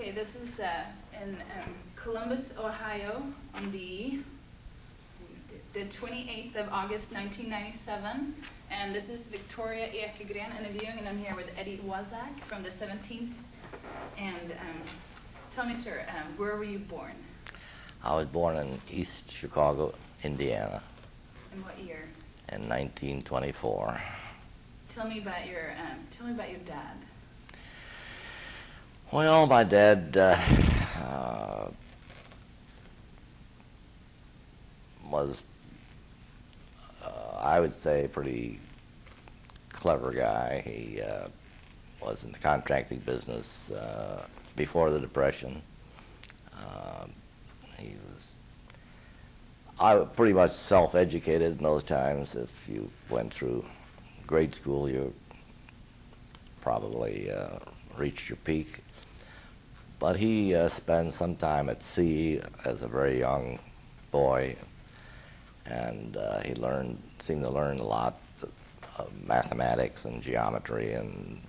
Okay, this is in Columbus, Ohio, on the 28th of August, 1997, and this is Victoria Ekegren interviewing, and I'm here with Eddie Waszak from the 17th. And tell me, sir, where were you born? I was born in East Chicago, Indiana, In what year? in 1924. Tell me about your dad. Well, my dad was, I would say, a pretty clever guy. He was in the contracting business before the Depression. He was pretty much self-educated in those times. If you went through grade school, you probably reached your peak. But he spent some time at sea as a very young boy, and he seemed to learn a lot of mathematics and geometry and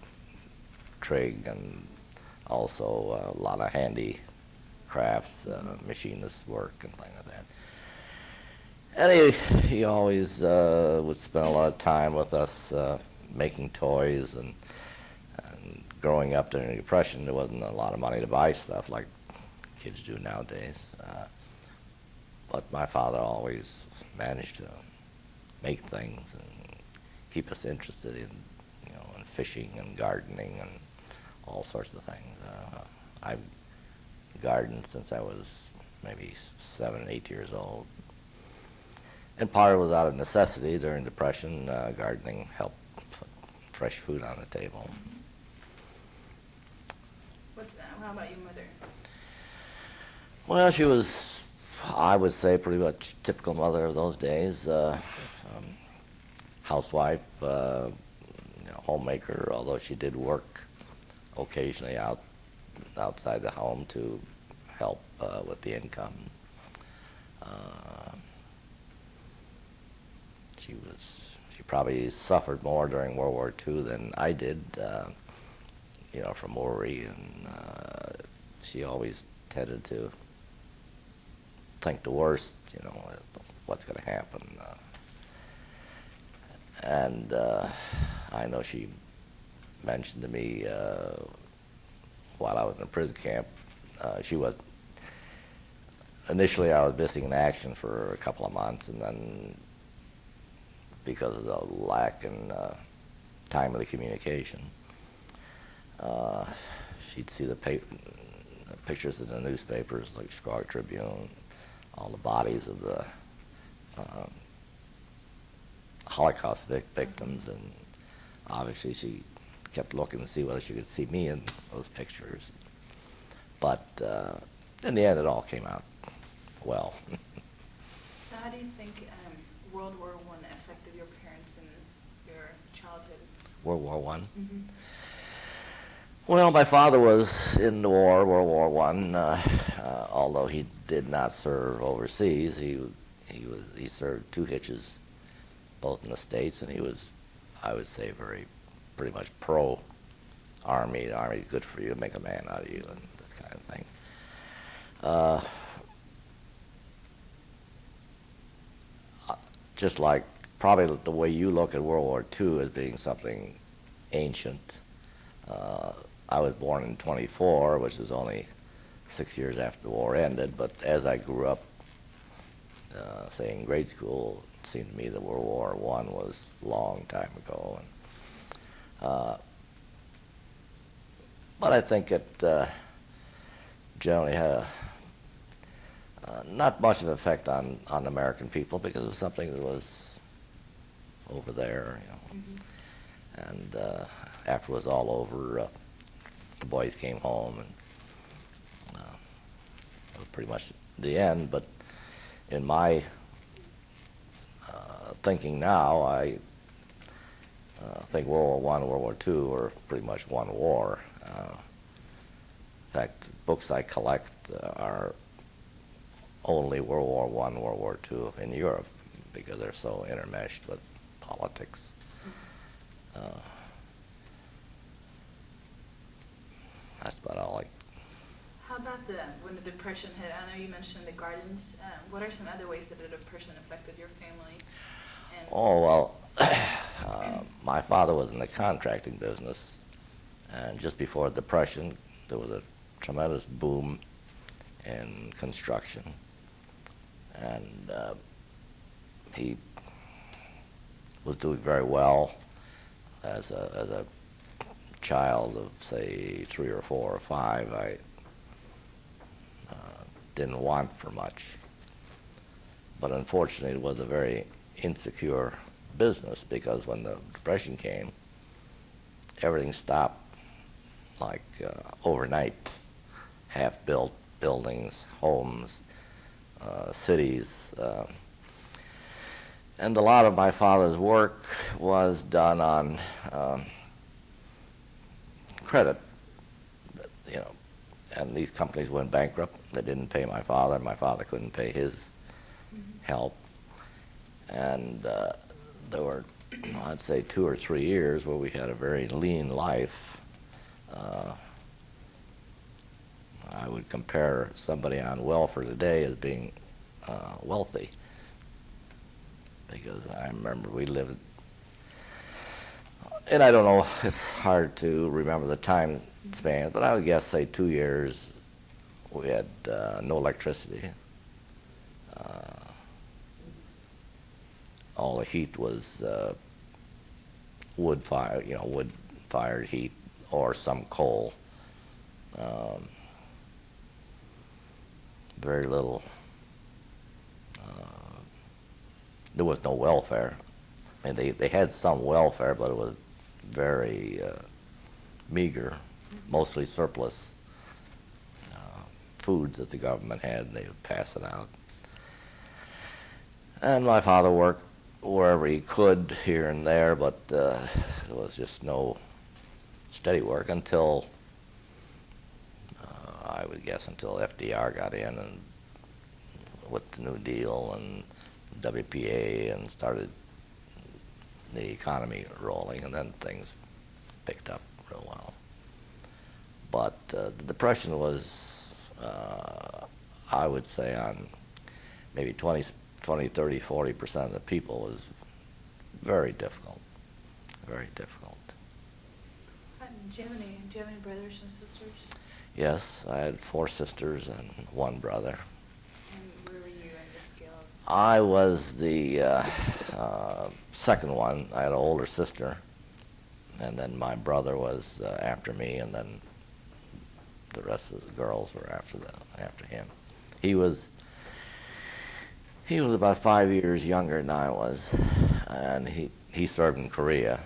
trig, and also a lot of handicrafts, machinist work and things like that. And he always would spend a lot of time with us making toys, and growing up during the Depression, there wasn't a lot of money to buy stuff like kids do nowadays. But my father always managed to make things and keep us interested in, in fishing and gardening and all sorts of things. I've gardened since I was maybe 7 or 8 years old. And part of it was out of necessity during the Depression. Gardening helped put fresh food on the table. How about your mother? Well, she was, I would say, pretty much typical mother of those days. Housewife, homemaker, although she did work occasionally outside the home to help with the income. She probably suffered more during World War II than I did, from worry, and she always tended to think the worst, what's going to happen. And I know she mentioned to me while I was in a prison camp, initially I was missing in action for a couple of months, and then because of the lack in timely communication, she'd see the pictures in the newspapers, like Chicago Tribune, all the bodies of the Holocaust victims, and obviously she kept looking to see whether she could see me in those pictures. But in the end, it all came out well. So how do you think World War I affected your parents in your childhood? World War I? Mm-hmm. Well, my father was in the war, World War I. Although he did not serve overseas, he served 2 hitches, both in the States, and he was, I would say, pretty much pro-Army. The Army's good for you, make a man out of you, and this kind of thing. Just like probably the way you look at World War II as being something ancient. I was born in 24, which was only 6 years after the war ended, but as I grew up, say in grade school, it seemed to me that World War I was a long time ago. But I think it generally had not much of an effect on American people, because it was something that was over there, Mm-hmm. And after it was all over, the boys came home, and it was pretty much the end. But in my thinking now, I think World War I and World War II were pretty much one war. In fact, books I collect are only World War I and World War II in Europe, because they're so intermeshed with politics. That's about all I about when the Depression hit? I know you mentioned the gardens. What are some other ways that the Depression affected your family? And Oh, well, my father was in the contracting business, and just before the Depression, there was a tremendous boom in construction, and he was doing very well as a child of, say, 3 or 4 or 5. I didn't want for much, but unfortunately it was a very insecure business, because when the Depression came, everything stopped like overnight. Half-built buildings, homes, cities, and a lot of my father's work was done on credit, you know, and these companies went bankrupt. They didn't pay my father. My father couldn't pay his help, and there were, I'd say, 2 or 3 years where we had a very lean life. I would compare somebody on welfare today as being wealthy, because I remember we lived, and I don't know, it's hard to remember the time span, but I would guess, say, 2 years we had no electricity. All the heat was wood fire, wood-fired heat, or some coal. Very little. There was no welfare. I mean, they had some welfare, but it was very meager, mostly surplus foods that the government had, and they would pass it out. And my father worked wherever he could, here and there, but there was just no steady work until, I would guess, until FDR got in and with the New Deal and WPA and started the economy rolling, and then things picked up real well. But the Depression was, I would say, on maybe 20, 30, 40% of the people, was very difficult, very difficult. do you have any brothers and sisters? Yes, I had 4 sisters and 1 brother. And where were you in the scale of? I was the second one. I had an older sister, and then my brother was after me, and then the rest of the girls were after him. He was about 5 years younger than I was, and he served in Korea.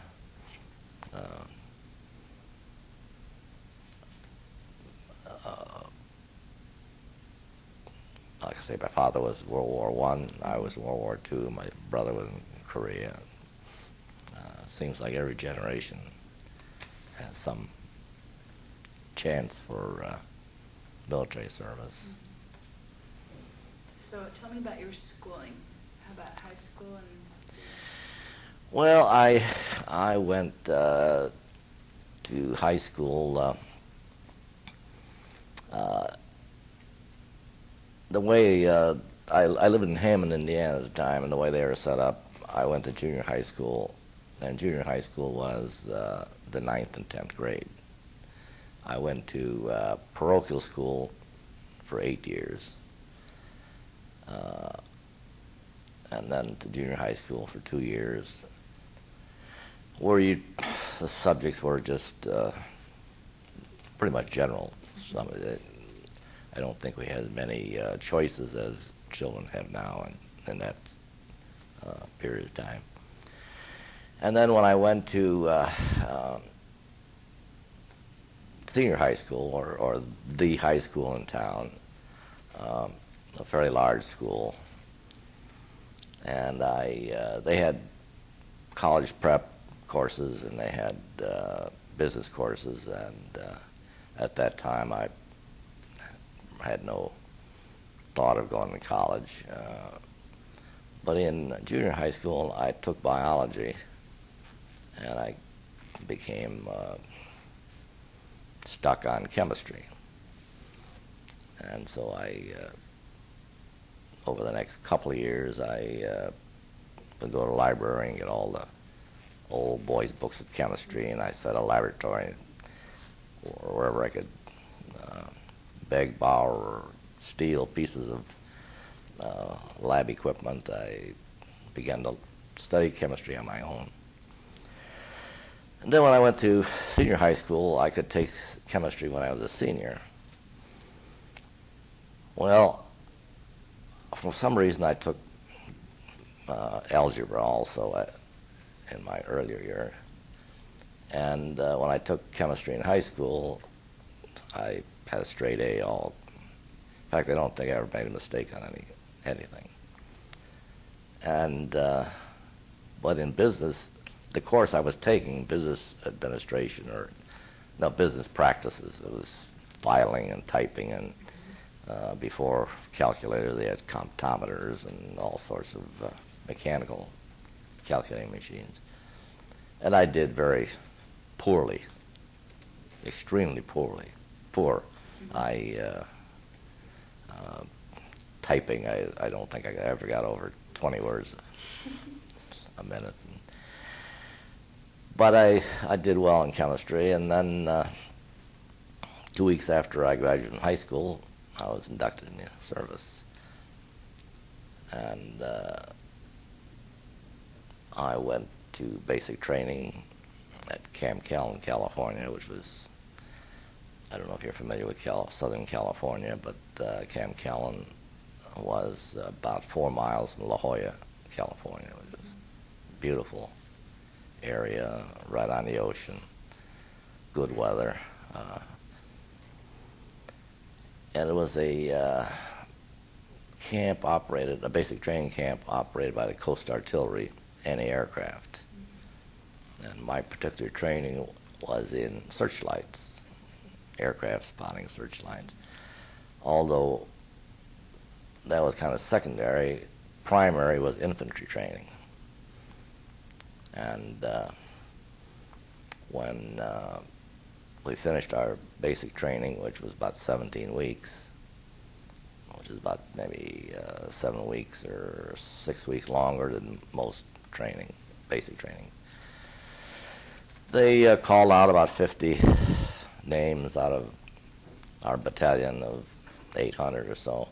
Like I say, my father was World War I. I was in World War II. My brother was in Korea. Seems like every generation has some chance for military service. So tell me about your schooling. How about high school and? Well, I went to high school. The way I lived in Hammond, Indiana at the time, and the way they were set up, I went to junior high school, and junior high school was the 9th and 10th grade. I went to parochial school for 8 years, and then to junior high school for 2 years, where the subjects were just pretty much general. I don't think we had as many choices as children have now in that period of time. And then when I went to senior high school, or the high school in town, a fairly large school, and they had college prep courses, and they had business courses, and at that time I had no thought of going to college. But in junior high school, I took biology, and I became stuck on chemistry. And so over the next couple of years, I would go to the library and get all the old boys' books of chemistry, and I set a laboratory or wherever I could beg, borrow, or steal pieces of lab equipment. I began to study chemistry on my own. And then when I went to senior high school, I could take chemistry when I was a senior. Well, for some reason I took algebra also in my earlier year. And when I took chemistry in high school, I had a straight A all. In fact, I don't think I ever made a mistake on anything. And but in business, the course I was taking, business administration business practices. It was filing and typing, and before calculators, they had comptometers and all sorts of mechanical calculating machines. And I did very poorly, extremely poor. Typing, I don't think I ever got over 20 words a minute. But I did well in chemistry, and then 2 weeks after I graduated from high school, I was inducted in the service. And I went to basic training at Camp Callan, California, which was, I don't know if you're familiar with Southern California, but Camp Callan was about 4 miles from La Jolla, California, which is a beautiful area, right on the ocean, good weather. And it was a basic training camp operated by the Coast Artillery anti-aircraft. And my particular training was in searchlights, aircraft spotting searchlights. Although that was kind of secondary, primary was infantry training. And when we finished our basic training, which was about 17 weeks, which is about maybe 7 weeks or 6 weeks longer than most training, basic training, they called out about 50 names out of our battalion of 800 or so,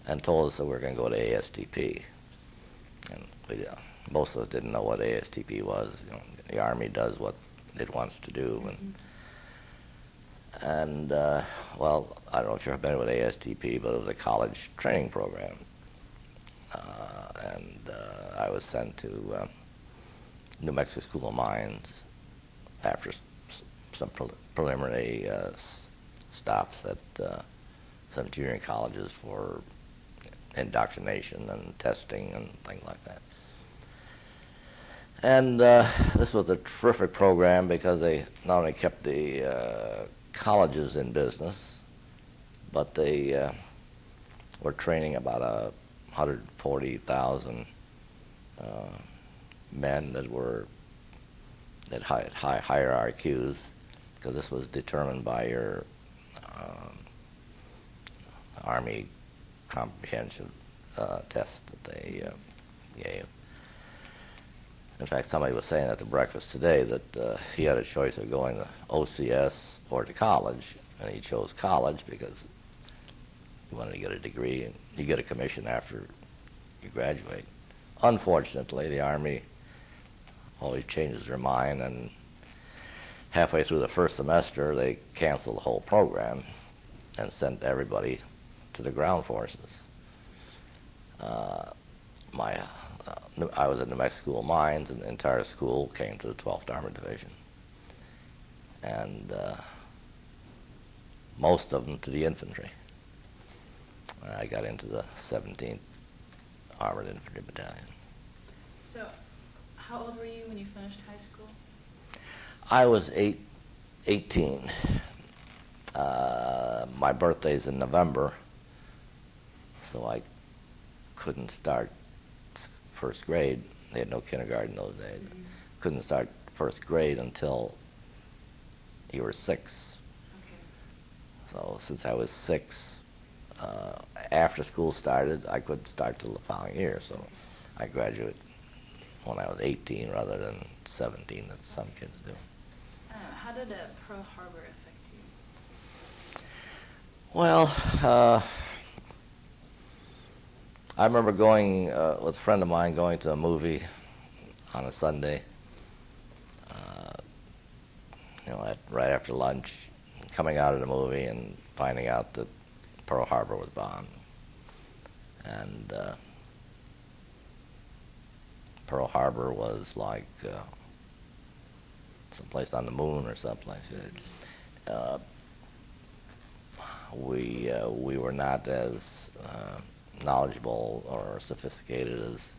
and told us that we were going to go to ASTP. And most of us didn't know what ASTP was. You know, the Army does what it wants to do. And well, I don't know if you're familiar with ASTP, but it was a college training program. And I was sent to New Mexico School of Mines after some preliminary stops at some junior colleges for indoctrination and testing and things like that. And this was a terrific program because they not only kept the colleges in business, but they were training about 140,000 men that had higher IQs, because this was determined by your Army comprehension test that they gave. In fact, somebody was saying at the breakfast today that he had a choice of going to OCS or to college, and he chose college because he wanted to get a degree, and you get a commission after you graduate. Unfortunately, the Army always changes their mind, and halfway through the first semester, they canceled the whole program and sent everybody to the ground forces. I was at New Mexico School of Mines, and the entire school came to the 12th Armored Division. And most of them to the infantry. I got into the 17th Armored Infantry Battalion. So, how old were you when you finished high school? I was 18. My birthday's in November, so I couldn't start first grade. They had no kindergarten those days. Mm-hmm. Couldn't start first grade until you were 6. Okay. So since I was 6, after school started, I couldn't start till the following year, so I graduated when I was 18 rather than 17 that some kids do. How did Pearl Harbor affect you? Well, I remember going with a friend of mine going to a movie on a Sunday, right after lunch, coming out of the movie and finding out that Pearl Harbor was bombed. And Pearl Harbor was like someplace on the moon or someplace. We were not as knowledgeable or sophisticated as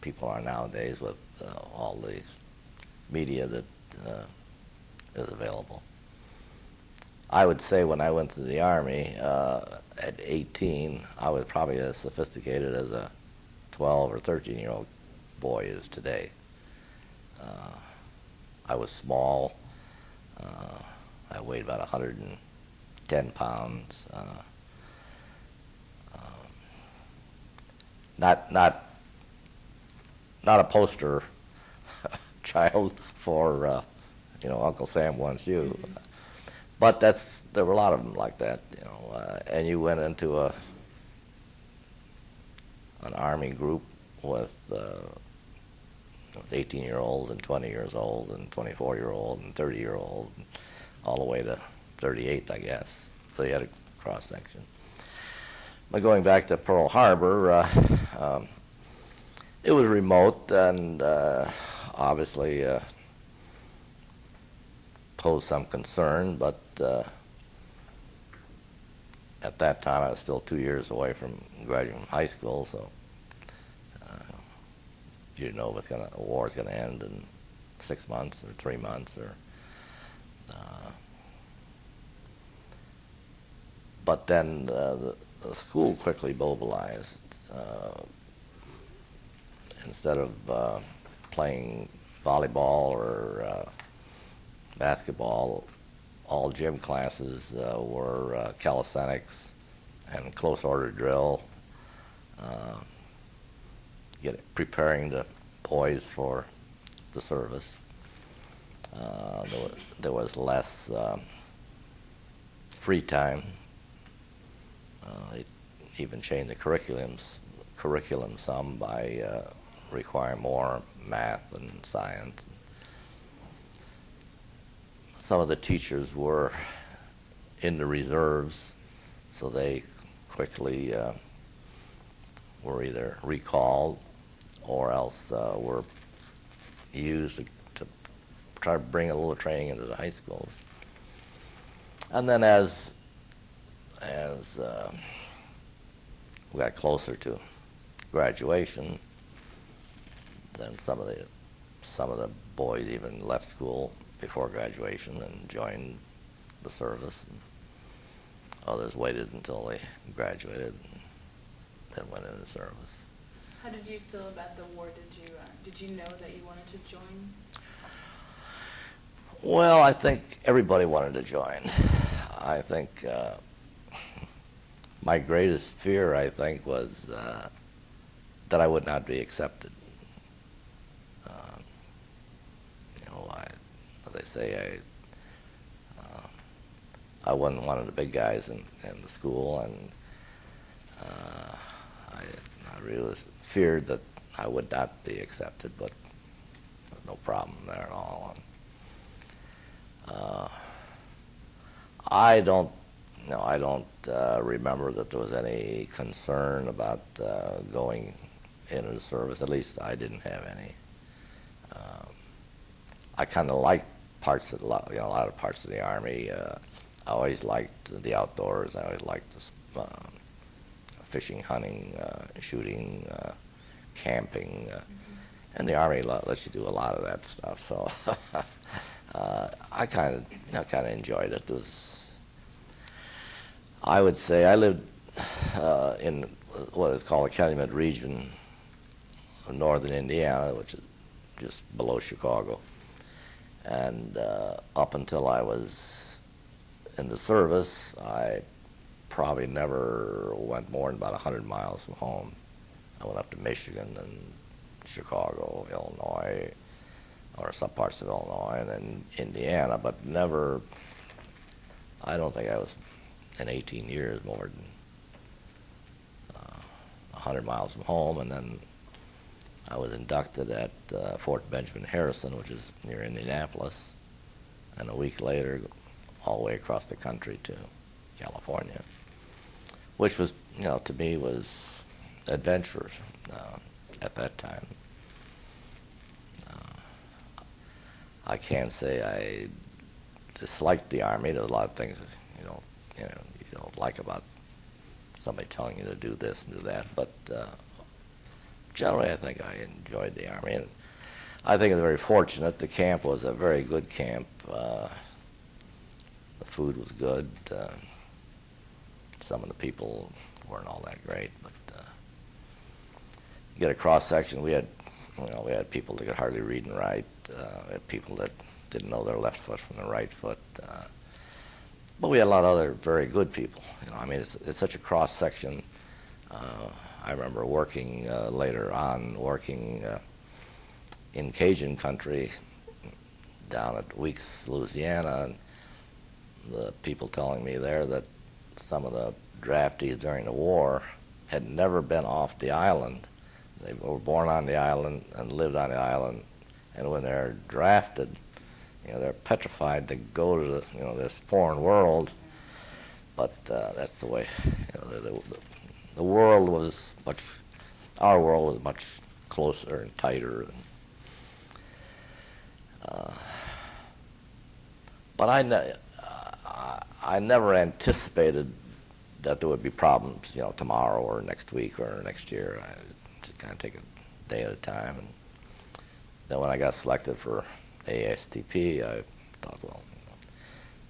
people are nowadays with all the media that is available. I would say when I went to the Army at 18, I was probably as sophisticated as a 12 or 13-year-old boy is today. I was small. I weighed about 110 pounds. Not a poster child for Uncle Sam wants you. But there were a lot of them like that, and you went into an Army group with 18-year-olds and 20 years old and 24-year-old and 30-year-old, all the way to 38, I guess. So you had a cross section. But going back to Pearl Harbor, it was remote and obviously posed some concern, but at that time I was still 2 years away from graduating from high school, so you didn't know if the war was going to end in 6 months or 3 months, or. But then the school quickly mobilized. Instead of playing volleyball or basketball, all gym classes were calisthenics and close order drill, preparing the boys for the service. There was less free time. They even changed the curriculum some by requiring more math and science. Some of the teachers were in the reserves, so they quickly were either recalled or else were used to try to bring a little training into the high schools. And then as we got closer to graduation, then some of the boys even left school before graduation and joined the service. And others waited until they graduated and then went into service. How did you feel about the war? Did you know that you wanted to join? Well, I think everybody wanted to join. I think my greatest fear, was that I would not be accepted. As they say, I wasn't one of the big guys in the school, and I really feared that I would not be accepted, but no problem there at all. I don't remember that there was any concern about going into the service. At least I didn't have any. I kind of liked a lot of parts of the Army. I always liked the outdoors. I always liked fishing, hunting, shooting, camping, and the Army lets you do a lot of that stuff. So I kind of enjoyed it. I would say I lived in what is called the Calumet region of northern Indiana, which is just below Chicago. And up until I was in the service, I probably never went more than about 100 miles from home. I went up to Michigan and Chicago, Illinois, or some parts of Illinois, and then Indiana, but never, I don't think I was in 18 years more than 100 miles from home. And then I was inducted at Fort Benjamin Harrison, which is near Indianapolis, and a week later, all the way across the country to California, which was, to me was adventure at that time. I can't say I disliked the Army. There's a lot of things you don't like about somebody telling you to do this and do that, but generally I think I enjoyed the Army. And I think it's very fortunate. The camp was a very good camp. The food was good. Some of the people weren't all that great, but you get a cross section. We had people that could hardly read and write. We had people that didn't know their left foot from their right foot. But we had a lot of other very good people. It's such a cross section. I remember working later on, in Cajun country down at Weeks, Louisiana, and the people telling me there that some of the draftees during the war had never been off the island. They were born on the island and lived on the island, and when they're drafted, they're petrified to go to this foreign world. But that's the way. The world was our world was much closer and tighter. But I never anticipated that there would be problems, tomorrow or next week or next year. I just kind of take a day at a time. And then when I got selected for ASTP, I thought, well,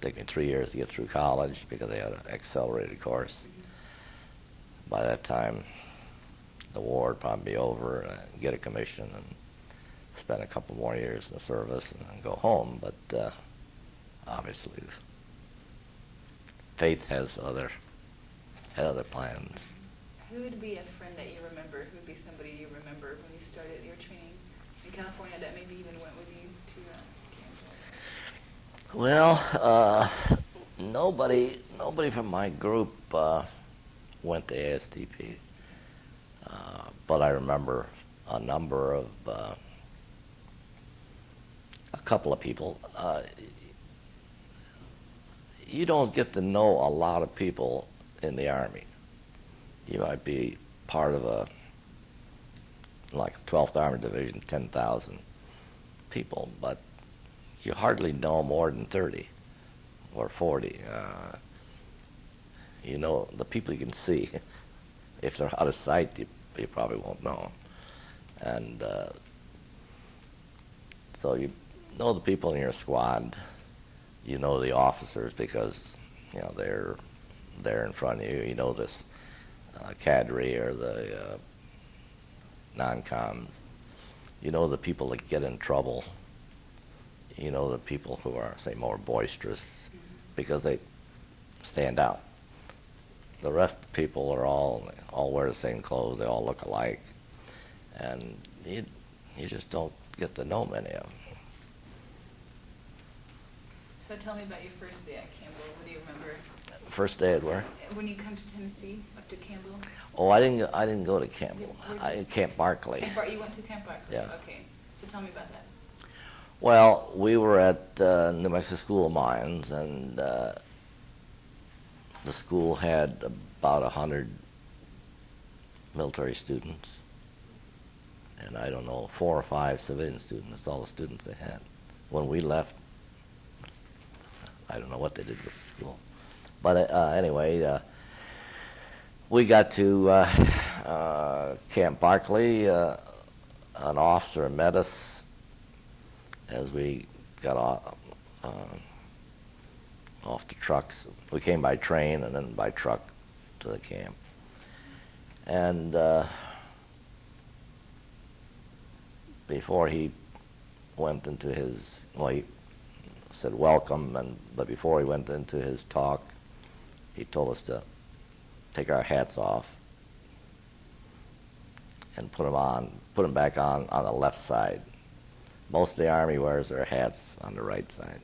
it'd take me 3 years to get through college because they had an accelerated course. By that time, the war would probably be over, and I'd get a commission and spend a couple more years in the service and then go home. But obviously, fate has other plans. Who would be a friend that you remember? Who would be somebody you remember when you started your training in California that maybe even went with you to camp? Well, nobody from my group went to ASTP, but I remember a number of a couple of people. You don't get to know a lot of people in the Army. You might be part of a 12th Armored Division, 10,000 people, but you hardly know more than 30 or 40. The people you can see. If they're out of sight, you probably won't know them. And so you know the people in your squad. You know the officers because they're there in front of you. You know this cadre or the non-coms. You know the people that get in trouble. You know the people who are, say, more boisterous because they stand out. The rest of the people are all wear the same clothes. They all look alike, and you just don't get to know many of them. So tell me about your first day at Campbell. What do you remember? First day at where? When you come to Tennessee, up to Campbell. Oh, I didn't go to Campbell. Camp Barkley. You went to Camp Barkley. Yeah. Okay. So tell me about that. Well, we were at New Mexico School of Mines, and the school had about 100 military students, and I don't know, 4 or 5 civilian students. That's all the students they had. When we left, I don't know what they did with the school. But anyway, we got to Camp Barkley. An officer met us as we got off the trucks. We came by train and then by truck to the camp. And before he went into his, he said welcome, but before he went into his talk, he told us to take our hats off and put them back on the left side. Most of the Army wears their hats on the right side,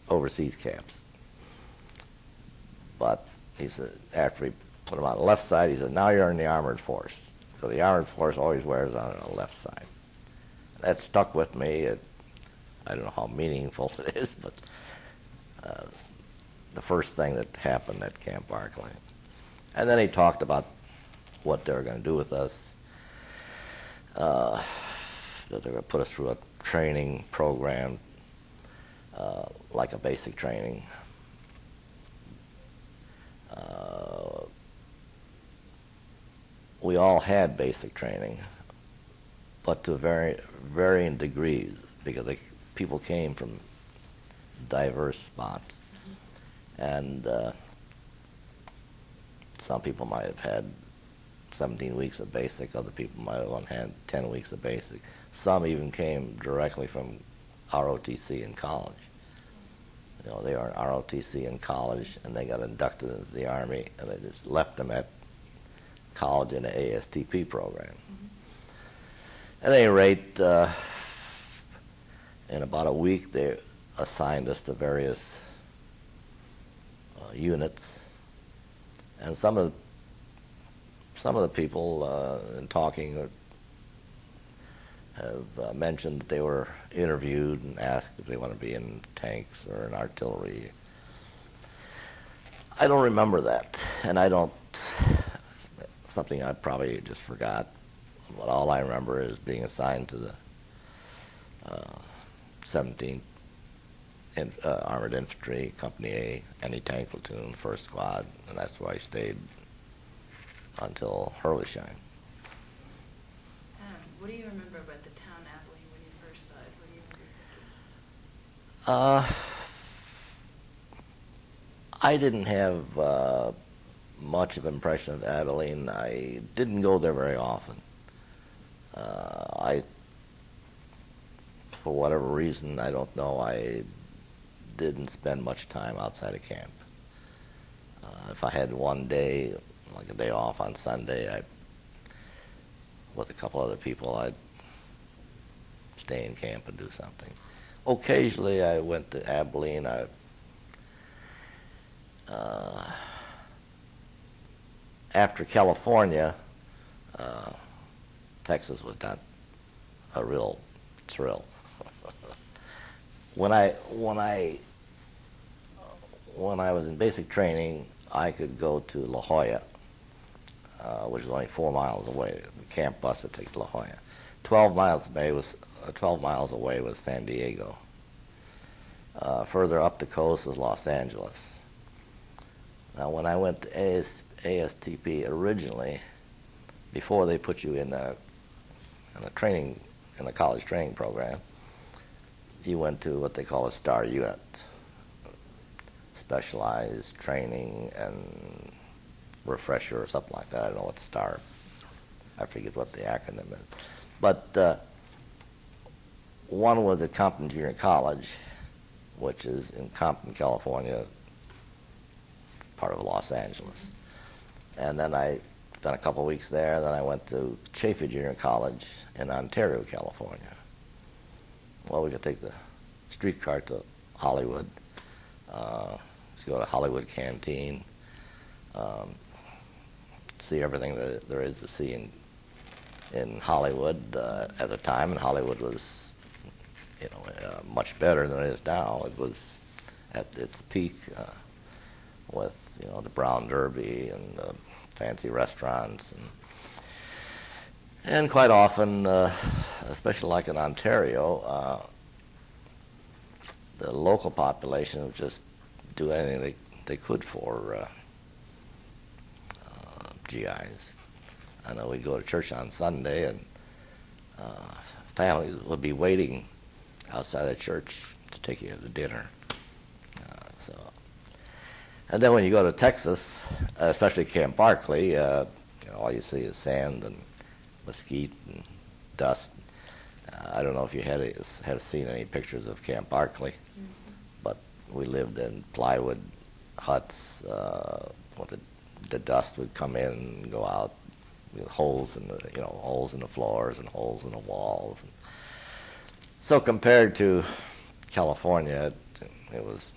overseas caps. But he said, after he put them on the left side, he said, now you're in the armored force. So the armored force always wears on the left side. That stuck with me. I don't know how meaningful it is, but the first thing that happened at Camp Barclay. And then he talked about what they were going to do with us, that they were going to put us through a training program, like a basic training. We all had basic training, but to varying degrees, because people came from diverse spots. And some people might have had 17 weeks of basic, other people might have only had 10 weeks of basic. Some even came directly from ROTC in college. You know, they were in ROTC in college, and they got inducted into the Army, and they just left them at college in the ASTP program. Mm-hmm. At any rate, in about a week, they assigned us to various units, and some of the people in talking have mentioned that they were interviewed and asked if they want to be in tanks or in artillery. I don't remember that, and I don't. Something I probably just forgot. But all I remember is being assigned to the 17th Armored Infantry, Company A, anti-tank platoon, 1st Squad, and that's where I stayed until Hurlesheim. What do you remember about the town Abilene when you first saw it? What do you remember thinking? I didn't have much of an impression of Abilene. I didn't go there very often. For whatever reason, I don't know, I didn't spend much time outside of camp. If I had one day, like a day off on Sunday, with a couple other people, I'd stay in camp and do something. Occasionally, I went to Abilene. After California, Texas was not a real thrill. When I was in basic training, I could go to La Jolla, which is only 4 miles away. The camp bus would take to La Jolla. 12 miles away was San Diego. Further up the coast was Los Angeles. Now, when I went to ASTP originally, before they put you in the college training program, you went to what they call a STAR unit, specialized training and refresher or something like that. I don't know what STAR, I forget what the acronym is. But one was at Compton Junior College, which is in Compton, California, part of Los Angeles. And then I spent a couple of weeks there. Then I went to Chaffey Junior College in Ontario, California. Well, we could take the streetcar to Hollywood. Let's go to Hollywood Canteen, see everything that there is to see in Hollywood at the time. And Hollywood was, much better than it is now. It was at its peak with, the Brown Derby and fancy restaurants. And quite often, especially like in Ontario, the local population would just do anything they could for GIs. I know we'd go to church on Sunday, and families would be waiting outside the church to take you to dinner. And then when you go to Texas, especially Camp Barclay, all you see is sand and mesquite and dust. I don't know if you have seen any pictures of Camp Barclay, but we lived in plywood huts with a the dust would come in and go out with holes in the holes in the floors and holes in the walls. So compared to California, it was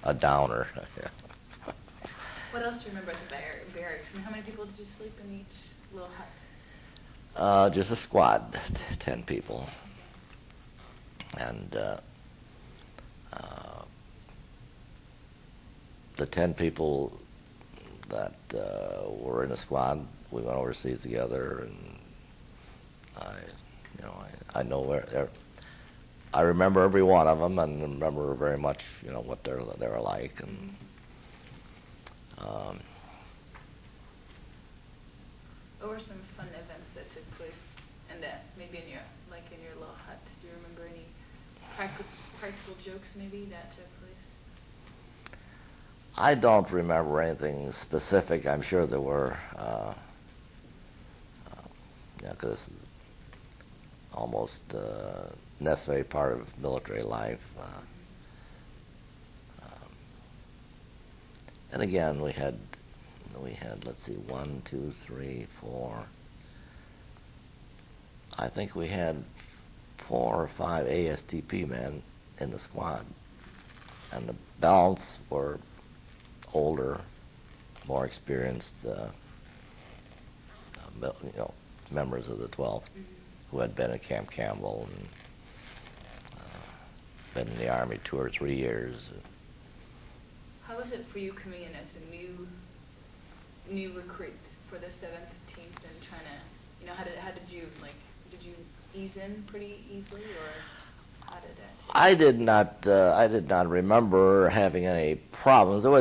a downer. What else do you remember at the barracks? And how many people did you sleep in each little hut? Just a squad, 10 people. And the 10 people that were in the squad, we went overseas together, and I know where I remember every one of them, and remember very much, what they were like, and what were some fun events that took place, and maybe in your little hut? Do you remember any practical jokes maybe that took place? I don't remember anything specific. I'm sure there were, because this is almost a necessary part of military life. And again, we had, let's see, 1, 2, 3, 4. I think we had 4 or 5 ASTP men in the squad, and the balance were older, more experienced, members of the 12th who had been at Camp Campbell and been in the Army 2 or 3 years. How was it for you coming in as a new recruit for the 17th and trying to, how did you ease in pretty easily, or how did it? I did not remember having any problems. There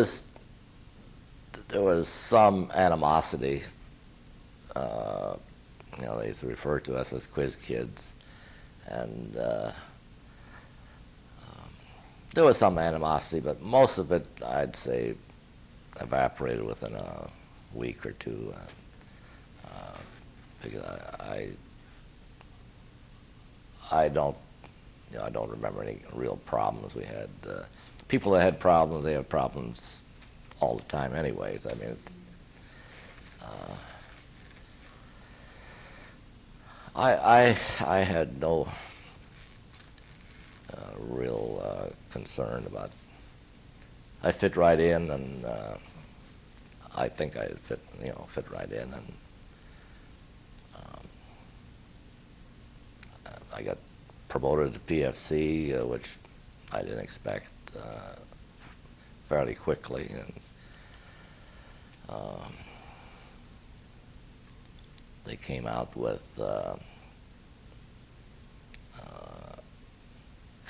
was some animosity. They used to refer to us as quiz kids, and there was some animosity, but most of it, I'd say, evaporated within a week or two. Because I don't remember any real problems we had. People that had problems, they have problems all the time anyways. I mean, it's, I had no real concern about. I fit right in, and I think I fit right in, and I got promoted to PFC, which I didn't expect, fairly quickly, and they came out with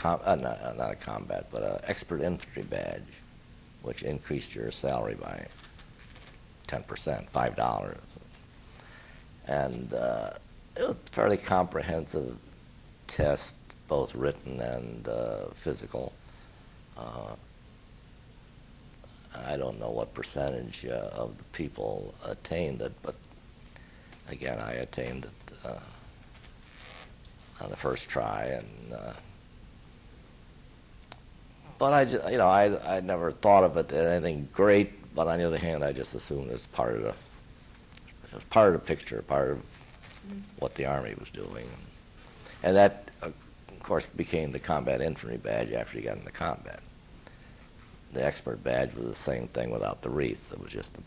not a combat, but an expert infantry badge, which increased your salary by 10%, $5. And it was a fairly comprehensive test, both written and physical. I don't know what percentage of the people attained it, but again, I attained it on the first try, and but I never thought of it as anything great. But on the other hand, I just assumed it was part of the picture, part of what the Army was doing, and that, of course, became the combat infantry badge after you got into combat. The expert badge was the same thing without the wreath. It was just the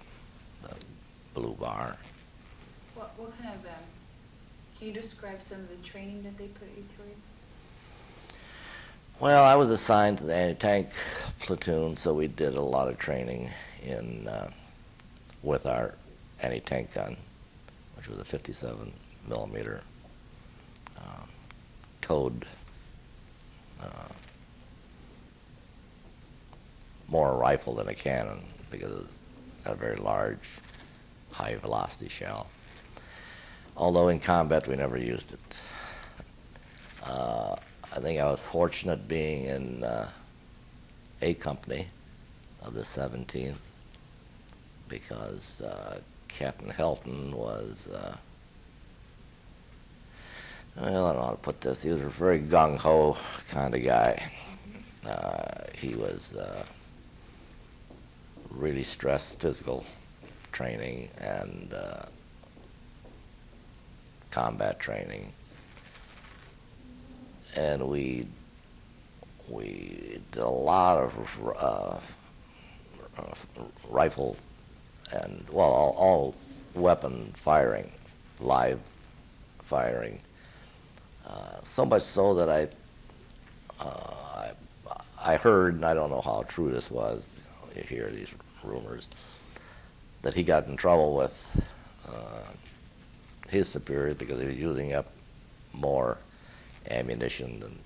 blue bar. What kind of, can you describe some of the training that they put you through? Well, I was assigned to the anti-tank platoon, so we did a lot of training with our anti-tank gun, which was a 57 millimeter towed, more a rifle than a cannon, because it had a very large, high velocity shell. Although in combat we never used it. I think I was fortunate being in A Company of the 17th, because Captain Helton was, I don't know how to put this, he was a very gung-ho kind of guy. He was really stressed physical training and combat training, and we did a lot of rifle and all weapon firing, live firing. So much so that I heard, and I don't know how true this was. You hear these rumors that he got in trouble with his superiors because he was using up more ammunition than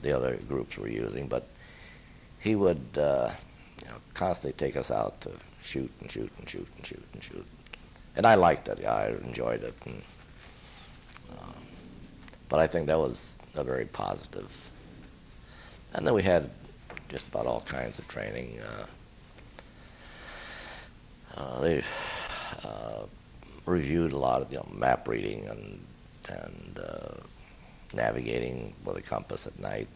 the other groups were using. But he would constantly take us out to shoot and shoot and shoot and shoot and shoot. And I liked it. I enjoyed it. And, but I think that was a very positive. And then we had just about all kinds of training. They reviewed a lot of map reading and navigating with a compass at night.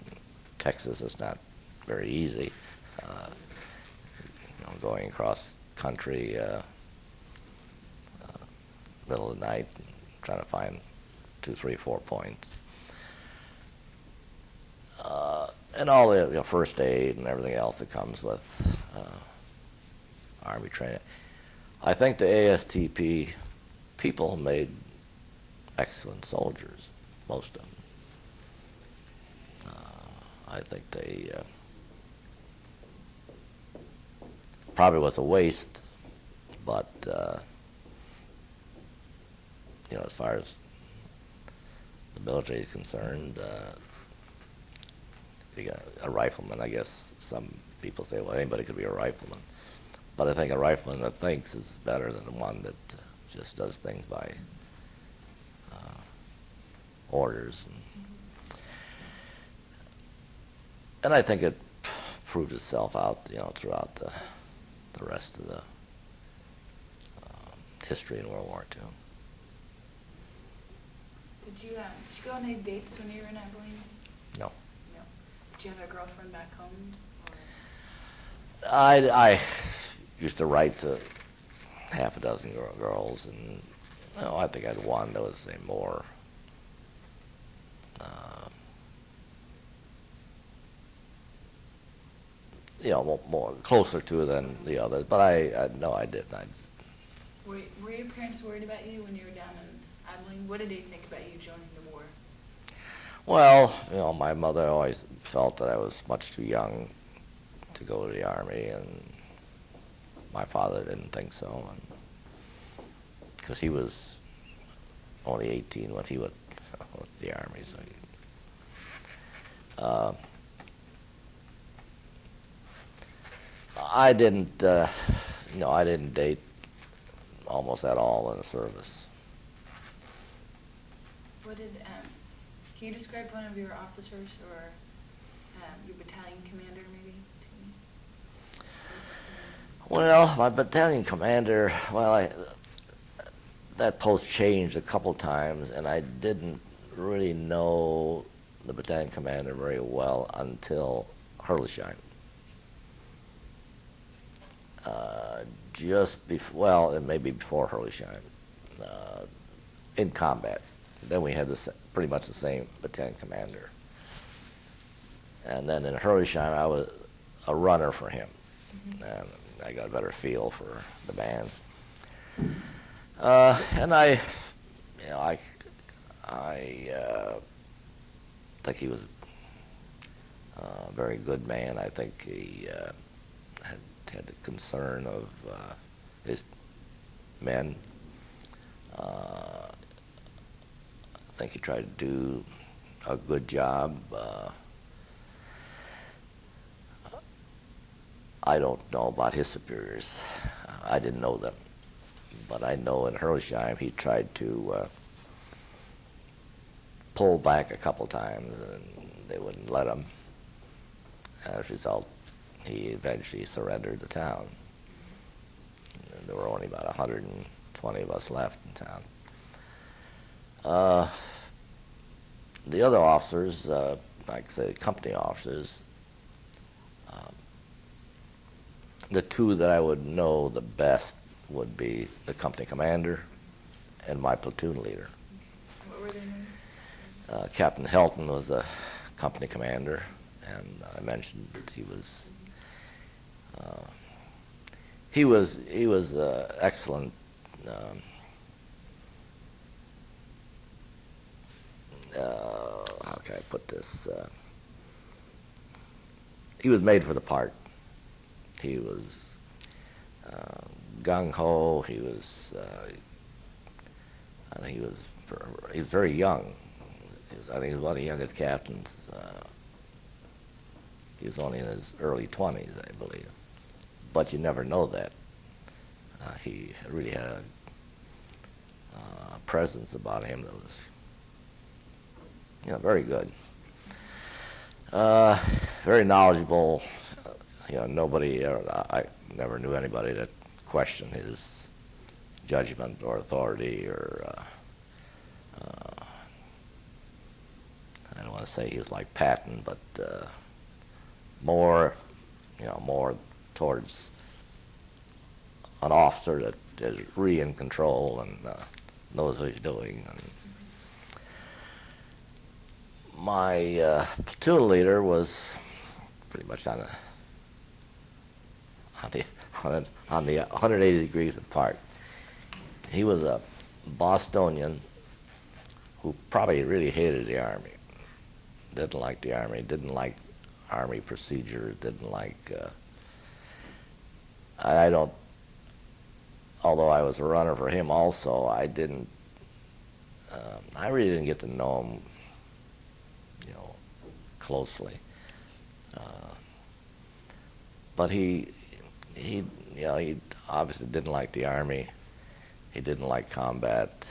Texas is not very easy. Going across country middle of the night and trying to find 2, 3, 4 points. And all the first aid and everything else that comes with Army training. I think the ASTP people made excellent soldiers, most of them. I think they probably was a waste, but as far as the military is concerned, you got a rifleman. I guess some people say, well, anybody could be a rifleman, but I think a rifleman that thinks is better than the one that just does things by orders. And I think it proved itself out, throughout the rest of the history in World War II. Did you go on any dates when you were in Abilene? No. No. Did you have a girlfriend back home? Or? I used to write to half a dozen girls, and I think I had one that was a more more closer to than the others. But no, I didn't. Were your parents worried about you when you were down in Abilene? What did they think about you joining the war? Well, my mother always felt that I was much too young to go to the Army, and my father didn't think so, because he was only 18 when he was with the Army. So I didn't, I didn't date almost at all in the service. What did, can you describe one of your officers or your battalion commander maybe to me? Well, my battalion commander, that post changed a couple times, and I didn't really know the battalion commander very well until Herlisheim. Just before, maybe before Herlisheim, in combat. Then we had pretty much the same battalion commander. And then in Herlisheim, I was a runner for him. Mm-hmm. And I got a better feel for the band. And I think he was a very good man. I think he had the concern of his men. I think he tried to do a good job. I don't know about his superiors. I didn't know them. But I know in Herlisheim he tried to pull back a couple times, and they wouldn't let him. As a result, he eventually surrendered the town. And there were only about 120 of us left in town. The other officers, like say company officers, the two that I would know the best would be the company commander and my platoon leader. What were their names? Captain Helton was a company commander, and I mentioned that he was excellent. How can I put this? He was made for the part. He was gung ho. He was. I think he was very young. I think he was one of the youngest captains. He was only in his early 20s, I believe. But you never know that. He really had a presence about him that was, very good. Very knowledgeable. I never knew anybody that questioned his judgment or authority or. I don't want to say he was like Patton, but more towards an officer that is really in control and knows what he's doing. And my platoon leader was pretty much on the 180 degrees apart. He was a Bostonian who probably really hated the Army. Didn't like the Army, didn't like Army procedure, didn't like, although I was a runner for him also, I really didn't get to know him, closely. But he obviously didn't like the Army. He didn't like combat.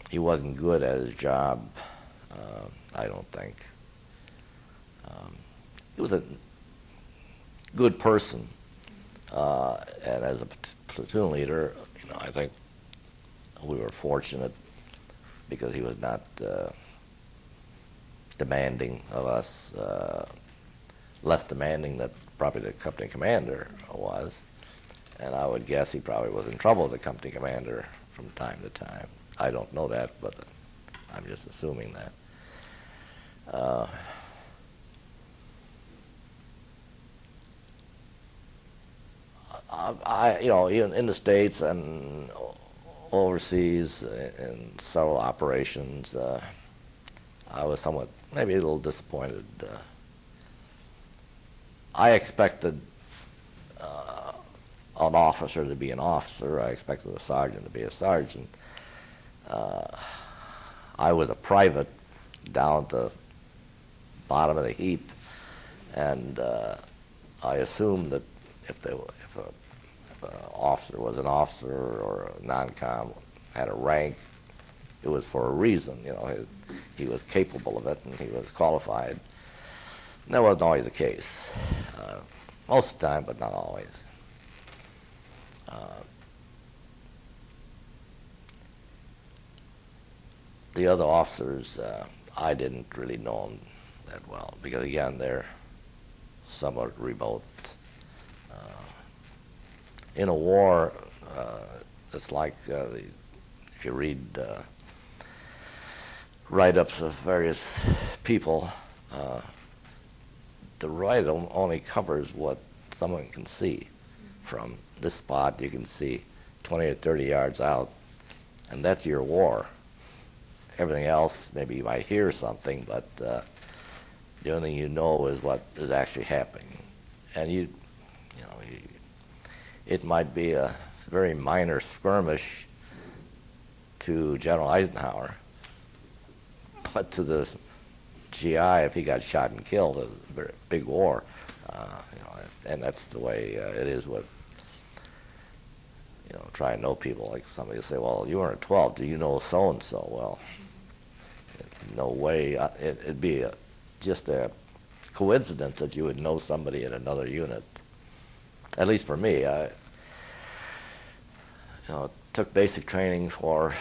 He wasn't good at his job, I don't think. He was a good person, and as a platoon leader, I think we were fortunate because he was not demanding of us, less demanding than probably the company commander was, and I would guess he probably was in trouble with the company commander from time to time. I don't know that, but I'm just assuming that. In the States and overseas in several operations, I was somewhat, maybe a little disappointed. I expected an officer to be an officer. I expected a sergeant to be a sergeant. I was a private down at the bottom of the heap, and I assumed that if an officer was an officer or a non-com had a rank, it was for a reason. He was capable of it and he was qualified. And that wasn't always the case. Most of the time, but not always. The other officers, I didn't really know them that well because, again, they're somewhat remote. In a war, it's like if you read write-ups of various people, the write-up only covers what someone can see. From this spot, you can see 20 or 30 yards out, and that's your war. Everything else, maybe you might hear something, but the only thing you know is what is actually happening. And it might be a very minor skirmish to General Eisenhower, but to the GI, if he got shot and killed, it was a very big war. And that's the way it is with, try and know people. Like somebody will say, well, you were in 12, do you know so-and-so? Well, no way. It'd be just a coincidence that you would know somebody in another unit. At least for me, I took basic training for,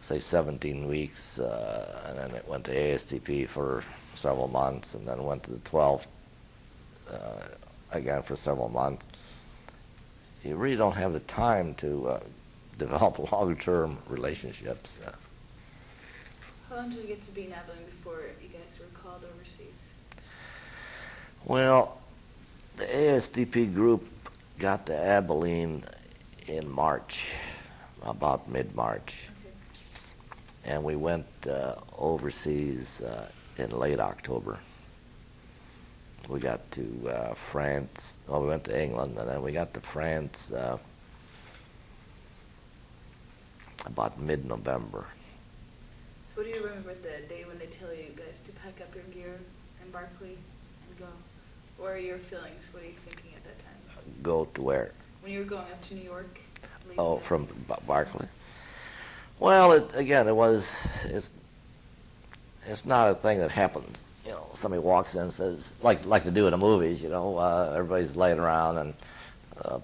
say, 17 weeks, and then it went to ASTP for several months, and then went to the 12th again for several months, you really don't have the time to develop long-term relationships. How long did you get to be in Abilene before you guys were called overseas? Well, the ASDP group got to Abilene in March, about mid-March. Okay. And we went overseas in late October. We got to France. Well, we went to England, and then we got to France about mid-November. So what do you remember the day when they tell you guys to pack up your gear in Barclay and go? What are your feelings? What are you thinking at that time? Go to where? When you were going up to New York? Oh, from Barclay. Well, it's not a thing that happens. You know, somebody walks in and says, like they do in the movies. You know, everybody's laying around and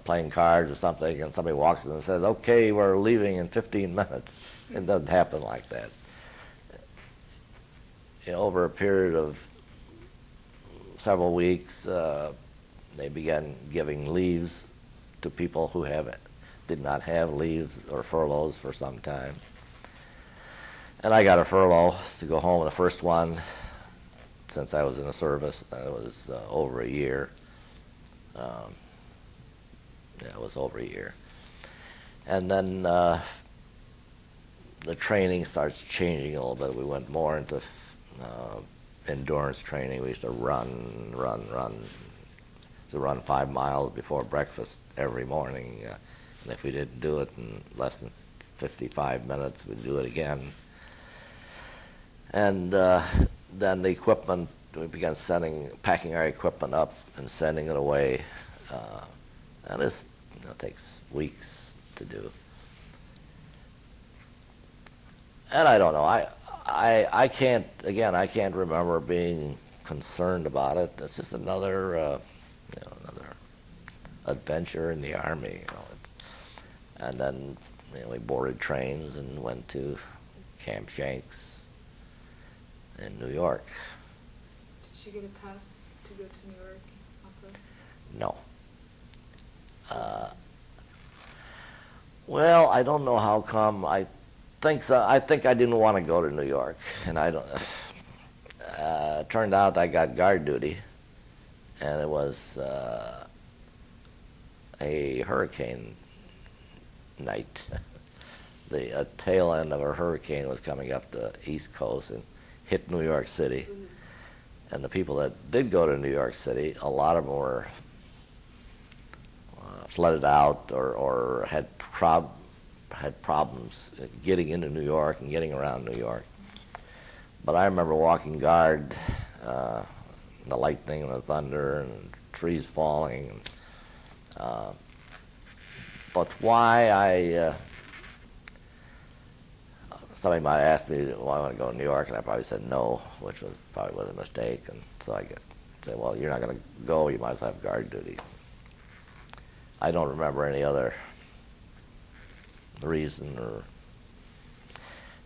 playing cards or something, and somebody walks in and says, "Okay, we're leaving in 15 minutes." It doesn't happen like that. You know, over a period of several weeks, they began giving leaves to people who did not have leaves or furloughs for some time. And I got a furlough to go home. The first one, since I was in the service, it was over a year. It was over a year. And then the training starts changing a little bit. We went more into endurance training. We used to run. To run 5 miles before breakfast every morning. And if we didn't do it in less than 55 minutes, we'd do it again. And then the equipment, we began packing our equipment up and sending it away. And this takes weeks to do. And I don't know. I can't remember being concerned about it. It's just another adventure in the Army. And then we boarded trains and went to Camp Shanks in New York. Did you get a pass to go to New York also? No. Well, I don't know how come. I think so. I think I didn't want to go to New York, and I don't. It turned out I got guard duty, and it was a hurricane night. The tail end of a hurricane was coming up the East Coast and hit New York City. Mm-hmm. And the people that did go to New York City, a lot of them were flooded out or had problems getting into New York and getting around New York. But I remember walking guard, the lightning and the thunder and trees falling. But why somebody might ask me why I want to go to New York, and I probably said no, which probably was a mistake. And so I say, well, you're not going to go, you might as well have guard duty. I don't remember any other reason,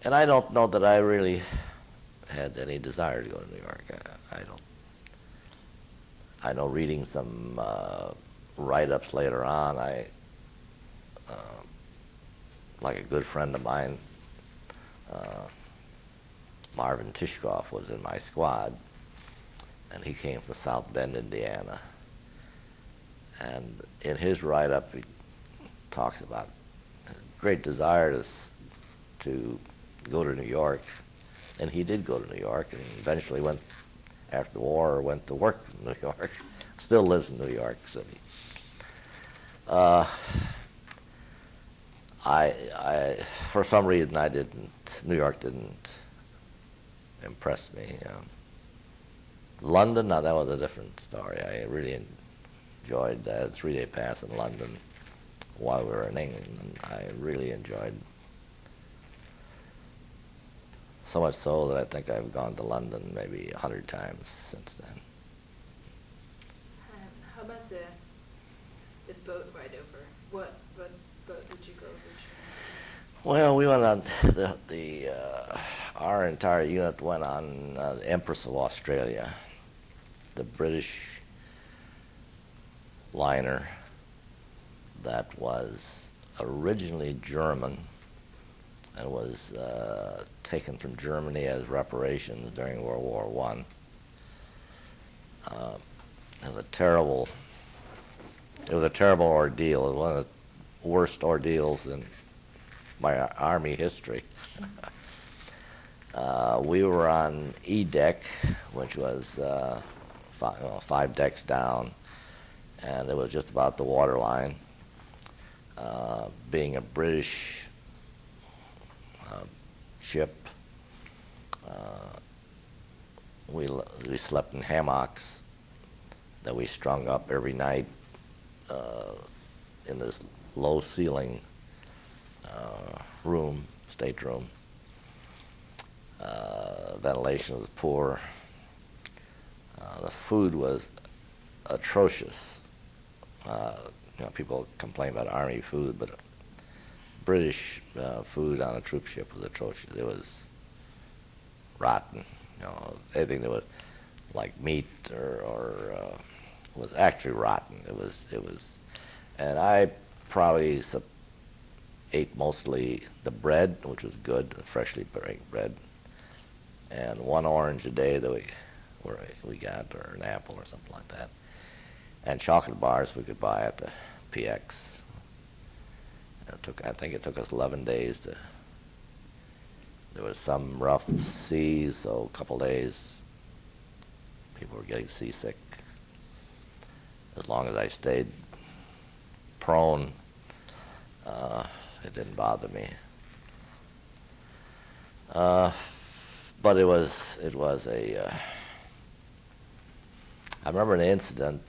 and I don't know that I really had any desire to go to New York. I don't. I know reading some write-ups later on, like a good friend of mine, Marvin Tishkoff, was in my squad, and he came from South Bend, Indiana. And in his write-up, he talks about great desire to go to New York, and he did go to New York, and eventually went, after the war, went to work in New York. Still lives in New York City. For some reason, New York didn't impress me. London, now that was a different story. I really enjoyed that 3-day pass in London while we were in England, and I really enjoyed, so much so that I think I've gone to London maybe 100 times since then. How about the boat ride over? What boat did you go over? Well, we went on our entire unit went on the Empress of Australia. The British liner that was originally German and was taken from Germany as reparations during World War I. It was a terrible ordeal. It was one of the worst ordeals in my Army history. We were on E deck, which was five decks down, and it was just about the waterline. Being a British ship, we slept in hammocks that we strung up every night in this low ceiling stateroom. Ventilation was poor. The food was atrocious. People complain about Army food, but British food on a troop ship was atrocious. It was rotten. Anything that was like meat or was actually rotten. It was, and I probably ate mostly the bread, which was good, the freshly baked bread, and one orange a day that we got, or an apple or something like that, and chocolate bars we could buy at the PX. And I think it took us 11 days to. There was some rough seas, so a couple days people were getting seasick. As long as I stayed prone, it didn't bother me. But it was a. I remember an incident.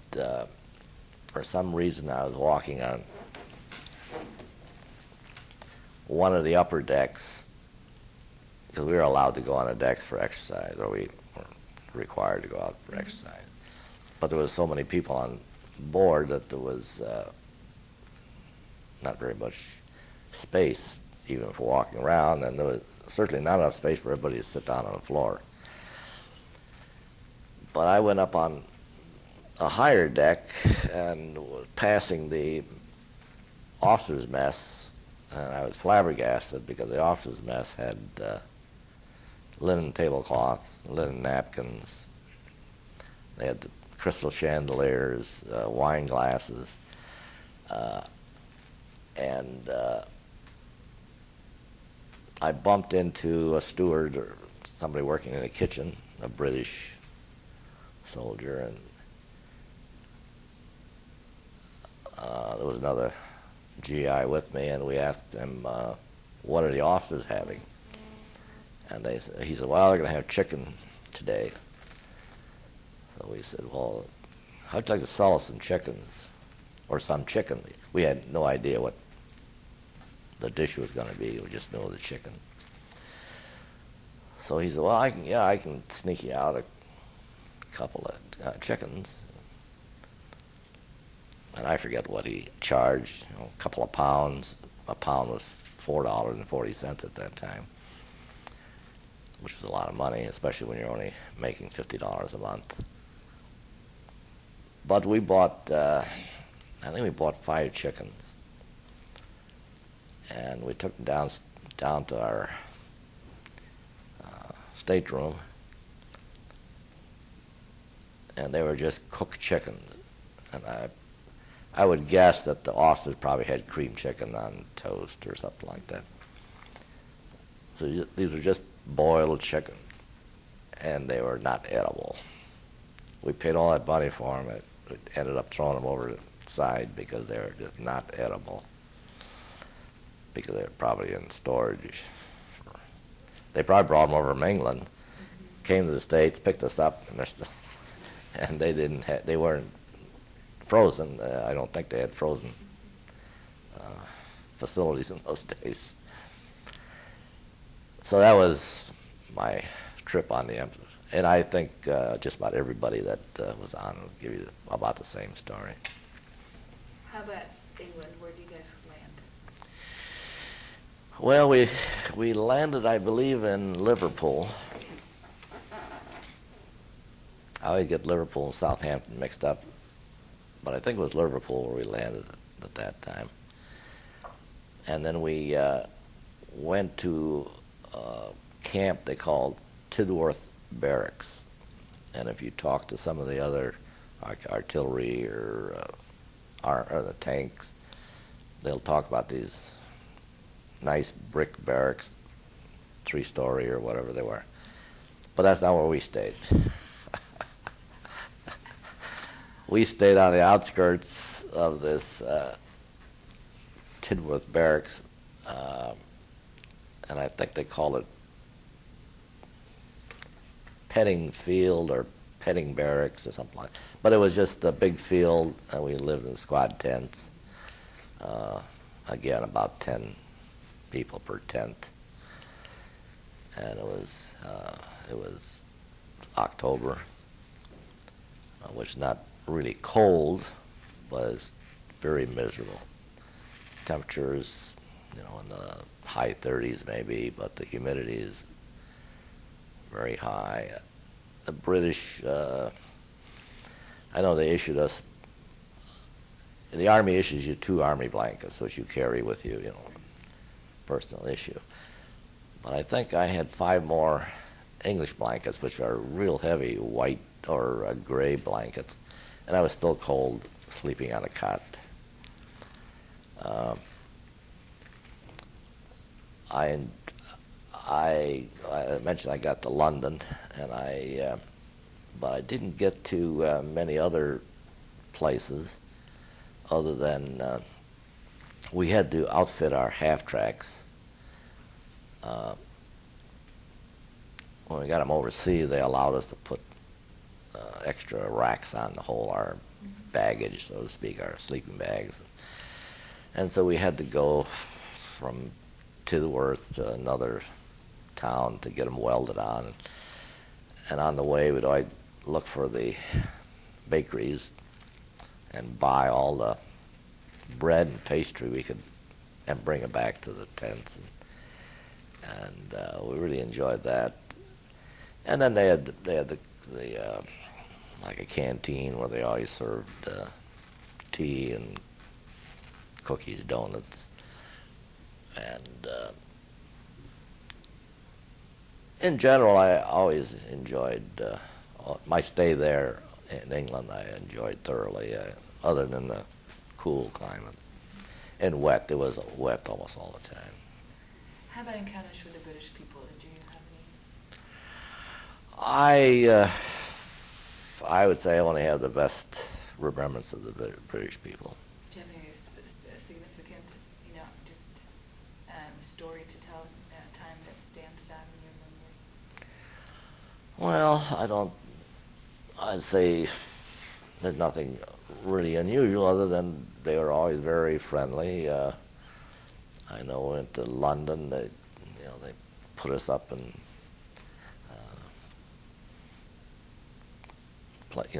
For some reason, I was walking on one of the upper decks, because we were allowed to go on the decks for exercise, or we were required to go out for exercise. But there was so many people on board that there was not very much space, even for walking around, and there was certainly not enough space for everybody to sit down on the floor. But I went up on a higher deck and was passing the officers' mess, and I was flabbergasted because the officers' mess had linen tablecloths, linen napkins. They had the crystal chandeliers, wine glasses, and I bumped into a steward or somebody working in the kitchen, a British soldier, and there was another GI with me, and we asked him, what are the officers having? And he said, well, they're going to have chicken today. So we said, well, how'd you like to sell us some chickens, or some chicken? We had no idea what the dish was going to be. We just knew the chicken. So he said, well, I can sneak you out a couple of chickens. And I forget what he charged, a couple of pounds. A pound was $4.40 at that time, which was a lot of money, especially when you're only making $50 a month. But we bought, I think we bought 5 chickens, and we took them down to our stateroom, and they were just cooked chickens. And I would guess that the officers probably had cream chicken on toast or something like that. So these were just boiled chicken, and they were not edible. We paid all that money for them. We ended up throwing them over the side because they were just not edible, because they were probably in storage. They probably brought them over from England, came to the States, picked us up, and they weren't frozen. I don't think they had frozen facilities in those days. So that was my trip on the Empress. And I think just about everybody that was on will give you about the same story. How about England? Where do you guys land? Well, we landed, I believe, in Liverpool. I always get Liverpool and Southampton mixed up, but I think it was Liverpool where we landed at that time. And then we went to a camp they called Tidworth Barracks. And if you talk to some of the other artillery or the tanks, they'll talk about these nice brick barracks, 3-story or whatever they were. But that's not where we stayed. We stayed on the outskirts of this Tidworth Barracks, and I think they call it Petting Field or Petting Barracks or something like that. But it was just a big field, and we lived in squad tents. Again, about 10 people per tent. And it was October, which is not really cold, but it's very miserable. Temperatures, in the high 30s maybe, but the humidity is very high. The British, I know they issued us, the Army issues you 2 Army blankets, which you carry with you, personal issue. But I think I had 5 more English blankets, which are real heavy, white or gray blankets, and I was still cold sleeping on a cot. I mentioned I got to London, and but I didn't get to many other places other than we had to outfit our half-tracks. When we got them overseas, they allowed us to put extra racks on to hold our baggage, so to speak, our sleeping bags. And so we had to go from Tidworth to another town to get them welded on. And on the way, we'd always look for the bakeries and buy all the bread and pastry we could and bring it back to the tents. And we really enjoyed that. And then they had the like a canteen where they always served tea and cookies, donuts, and in general, I always enjoyed my stay there in England. I enjoyed thoroughly, other than the cool climate and wet. It was wet almost all the time. How about encounters with the British people? Did you have any? I would say I only have the best remembrance of the British people. Do you have any significant, just story to tell, a time that stands out in your memory? Well, I'd say there's nothing really unusual other than they were always very friendly. I know we went to London, they put us up in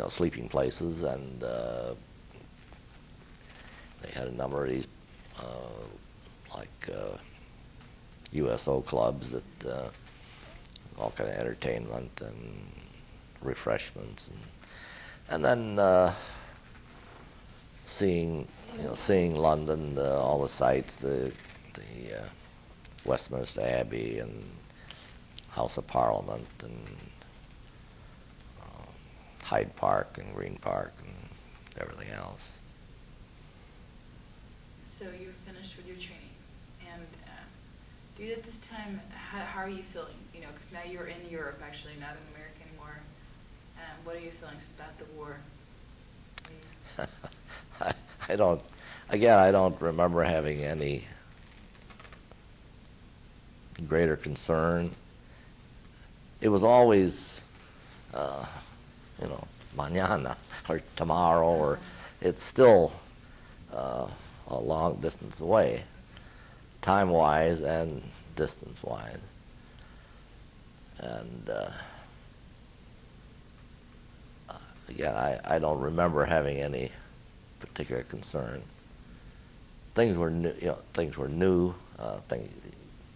sleeping places, and they had a number of these USO clubs that all kind of entertainment and refreshments, and then seeing London, all the sights, the Westminster Abbey and House of Parliament and Hyde Park and Green Park and everything else. So you're finished with your training, and do you at this time, how are you feeling? Because now you're in Europe, actually, not in America anymore. What are your feelings about the war? I don't remember having any greater concern. It was always, mañana or tomorrow, or it's still a long distance away, time-wise and distance-wise. And again, I don't remember having any particular concern. Things were new,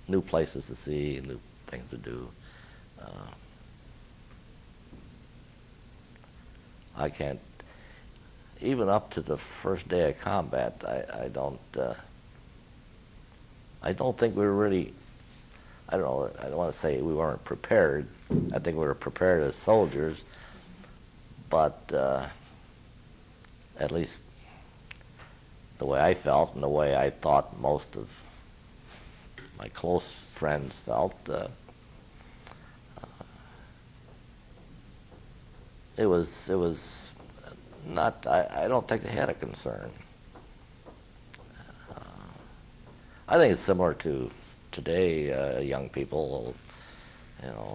new places to see, new things to do. I can't, even up to the first day of combat, I don't think we were really, I don't know, I don't want to say we weren't prepared. I think we were prepared as soldiers, but at least the way I felt and the way I thought most of my close friends felt, it was not, I don't think they had a concern. I think it's similar to today. Young people,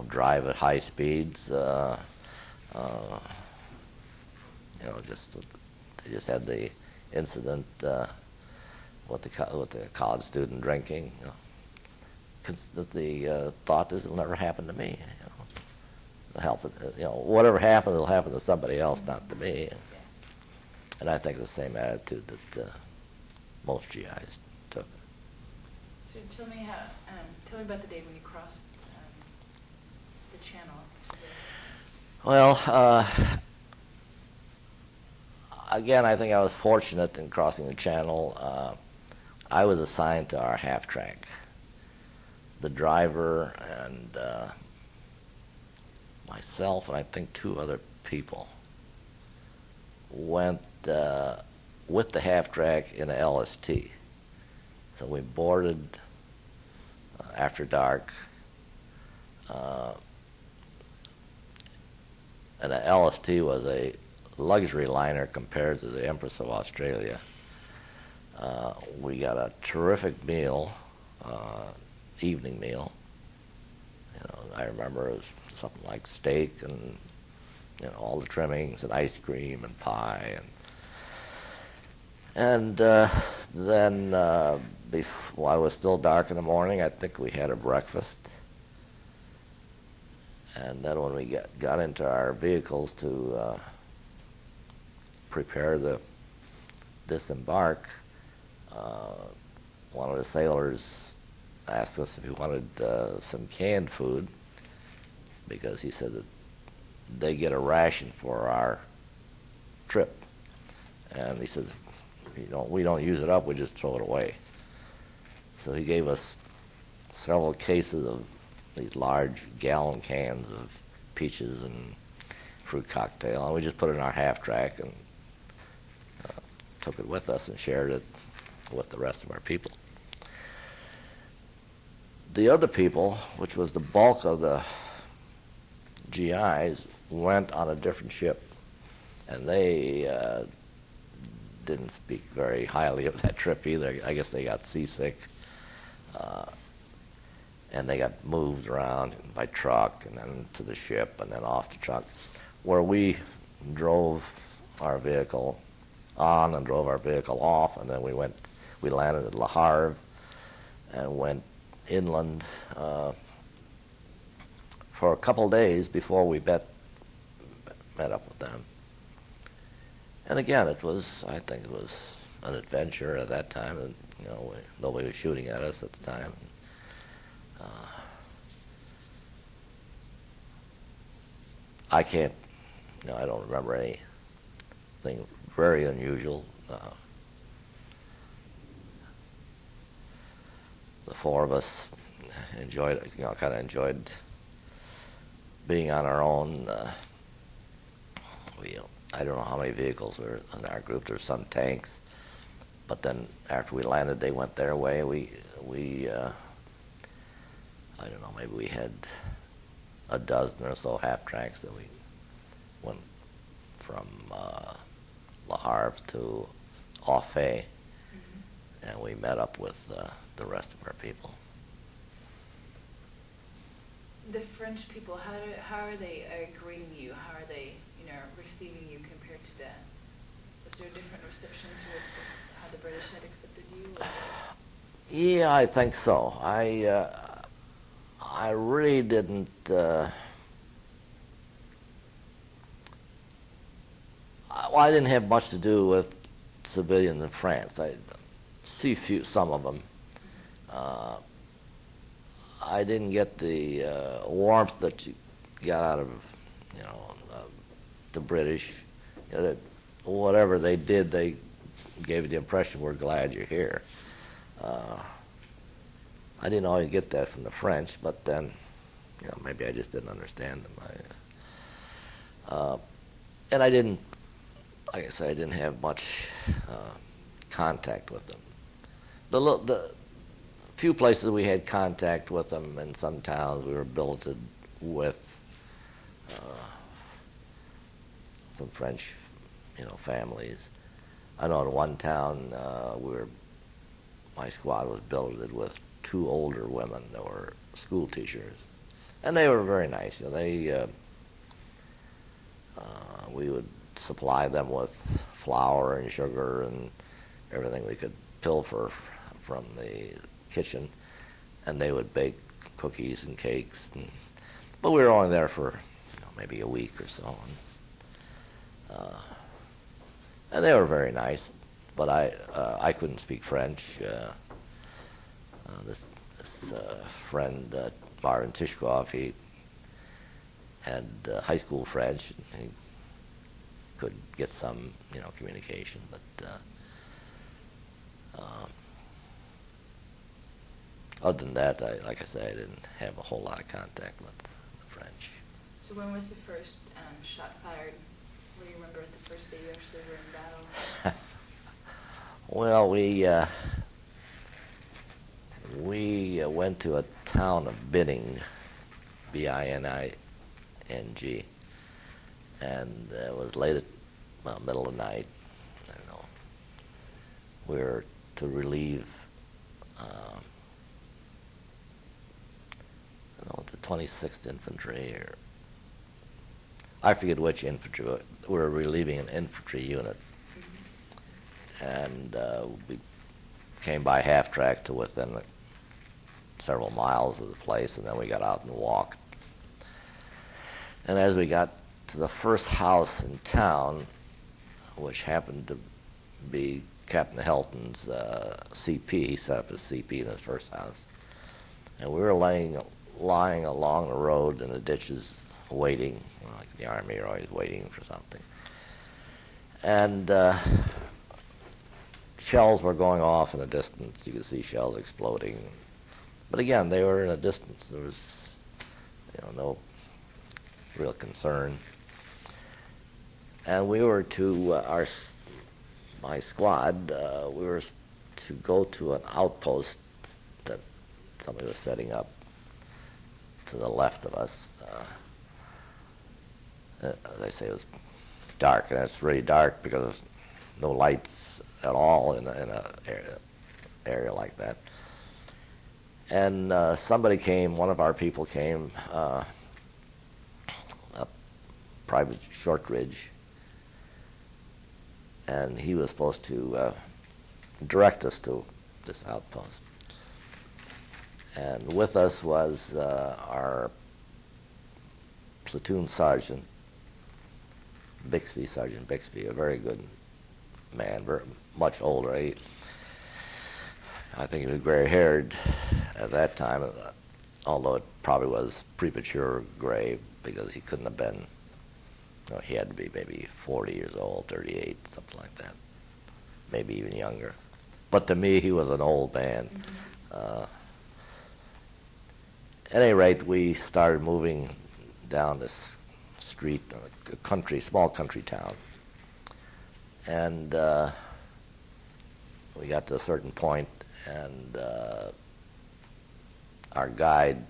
drive at high speeds. They just had the incident with the college student drinking. The thought is it'll never happen to me. Whatever happens, it'll happen to somebody else, not to me. And I think the same attitude that most GIs took. So tell me about the day when you crossed the channel. Well, again, I think I was fortunate in crossing the channel. I was assigned to our half track. The driver and myself and I think 2 other people went with the half track in a LST. So we boarded after dark, and the LST was a luxury liner compared to the Empress of Australia. We got a terrific meal, evening meal. I remember it was something like steak and all the trimmings and ice cream and pie and then while it was still dark in the morning, I think we had a breakfast. And then when we got into our vehicles to prepare to disembark, one of the sailors asked us if we wanted some canned food, because he said that they get a ration for our trip. And he said, we don't use it up, we just throw it away. So he gave us several cases of these large gallon cans of peaches and fruit cocktail, and we just put it in our half track and took it with us and shared it with the rest of our people. The other people, which was the bulk of the GIs, went on a different ship, and they didn't speak very highly of that trip either. I guess they got seasick, and they got moved around by truck and then to the ship and then off the truck, where we drove our vehicle on and drove our vehicle off, and then we landed at Le Havre and went inland for a couple of days before we met up with them. And again, I think it was an adventure at that time, and nobody was shooting at us at the time. I don't remember anything very unusual. The 4 of us kind of enjoyed being on our own. I don't know how many vehicles were in our group. There were some tanks, but then after we landed, they went their way. We I don't know, maybe we had a dozen or so half tracks that we went from Le Havre to Offay, and we met up with the rest of our people. The French people, how are they greeting you? How are they, receiving you compared to them? Was there a different reception towards how the British had accepted you? Yeah, I think so. I really didn't. I didn't have much to do with civilians in France. I see some of them. I didn't get the warmth that you got out of, the British. whatever they did, they gave you the impression we're glad you're here. I didn't always get that from the French, but then, maybe I just didn't understand them. And I didn't, like I said, I didn't have much contact with them. The few places we had contact with them, in some towns we were billeted with some French, families. I know in one town my squad was billeted with 2 older women that were school teachers, and they were very nice. We would supply them with flour and sugar and everything we could pilfer from the kitchen, and they would bake cookies and cakes. But we were only there for maybe a week or so, and they were very nice. But I couldn't speak French. This friend, Marvin Tishkoff, he had high school French. He could get some, communication, but other than that, like I say, I didn't have a whole lot of contact with the French. So when was the first shot fired? What do you remember the first day you actually were in battle? Well, we went to a town of Binning, Bining, and it was late at middle of the night. I don't know. We were to relieve the 26th Infantry, or I forget which infantry. We were relieving an infantry unit, and we came by half-track to within several miles of the place, and then we got out and walked. And as we got to the first house in town, which happened to be Captain Helton's CP, he set up his CP in his first house, and we were lying along the road in the ditches waiting, like the Army, you're always waiting for something. And shells were going off in the distance. You could see shells exploding. But again, they were in a distance. There was, no real concern. And we were to my squad. We were to go to an outpost that somebody was setting up to the left of us. As I say, it was dark, and it's really dark because there's no lights at all in an area like that. And somebody came, one of our people came, up Private Shortridge, and he was supposed to direct us to this outpost. And with us was our platoon sergeant, Sergeant Bixby, a very good man, very much older. I think he was gray-haired at that time, although it probably was premature gray because he couldn't have been, he had to be maybe 40 years old, 38, something like that, maybe even younger. But to me, he was an old man. At any rate, we started moving down this street, a small country town, and we got to a certain point, and our guide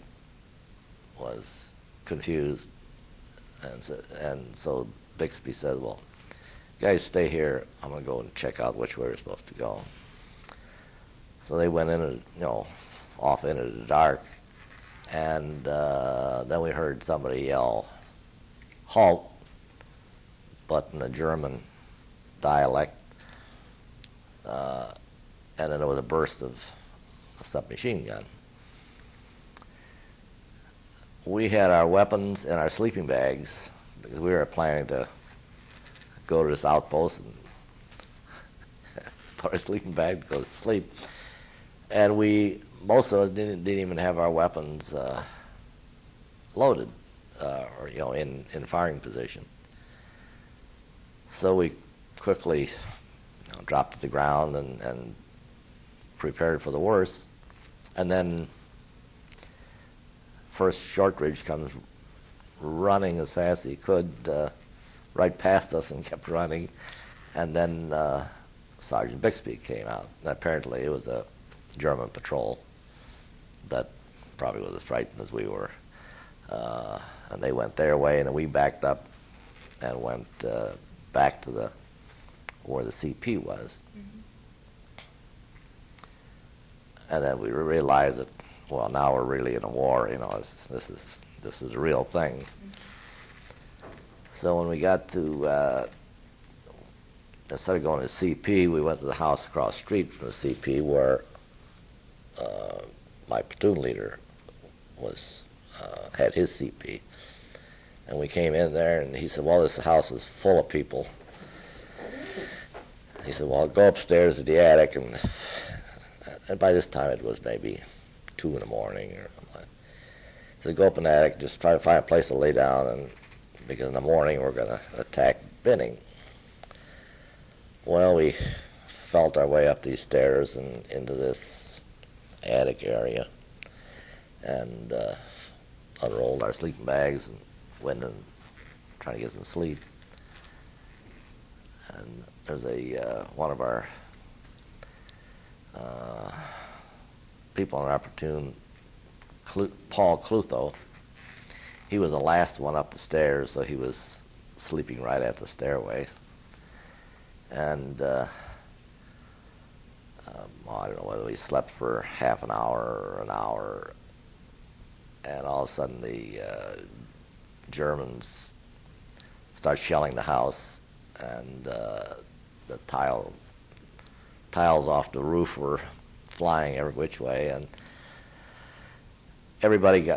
was confused, and so Bixby said, "Well, guys, stay here. I'm going to go and check out which way we're supposed to go." So they went in, off into the dark, and then we heard somebody yell, "Halt!" but in a German dialect. And then there was a burst of a submachine gun. We had our weapons in our sleeping bags because we were planning to go to this outpost and put our sleeping bag to go to sleep. And most of us didn't even have our weapons loaded or in firing position. So we quickly dropped to the ground and prepared for the worst. And then first Shortridge comes running as fast as he could right past us and kept running. And then Sergeant Bixby came out. And apparently it was a German patrol that probably was as frightened as we were. And they went their way, and then we backed up and went back to where the CP was. Mm-hmm. And then we realized that, well, now we're really in a war. This is a real thing. Mm-hmm. So when we got to instead of going to CP, we went to the house across the street from the CP where my platoon leader had his CP. And we came in there, and he said, well, this house is full of people. He said, well, go upstairs to the attic, and by this time it was maybe 2 in the morning or something like that. He said, go up in the attic, just try to find a place to lay down, and because in the morning we're going to attack Binning. Well, we felt our way up these stairs and into this attic area, and unrolled our sleeping bags and went and tried to get some sleep. And there's one of our people in our platoon, Paul Clutho. He was the last one up the stairs, so he was sleeping right at the stairway. And I don't know whether we slept for half an hour or an hour, and all of a sudden the Germans start shelling the house, and the tiles off the roof were flying every which way, and everybody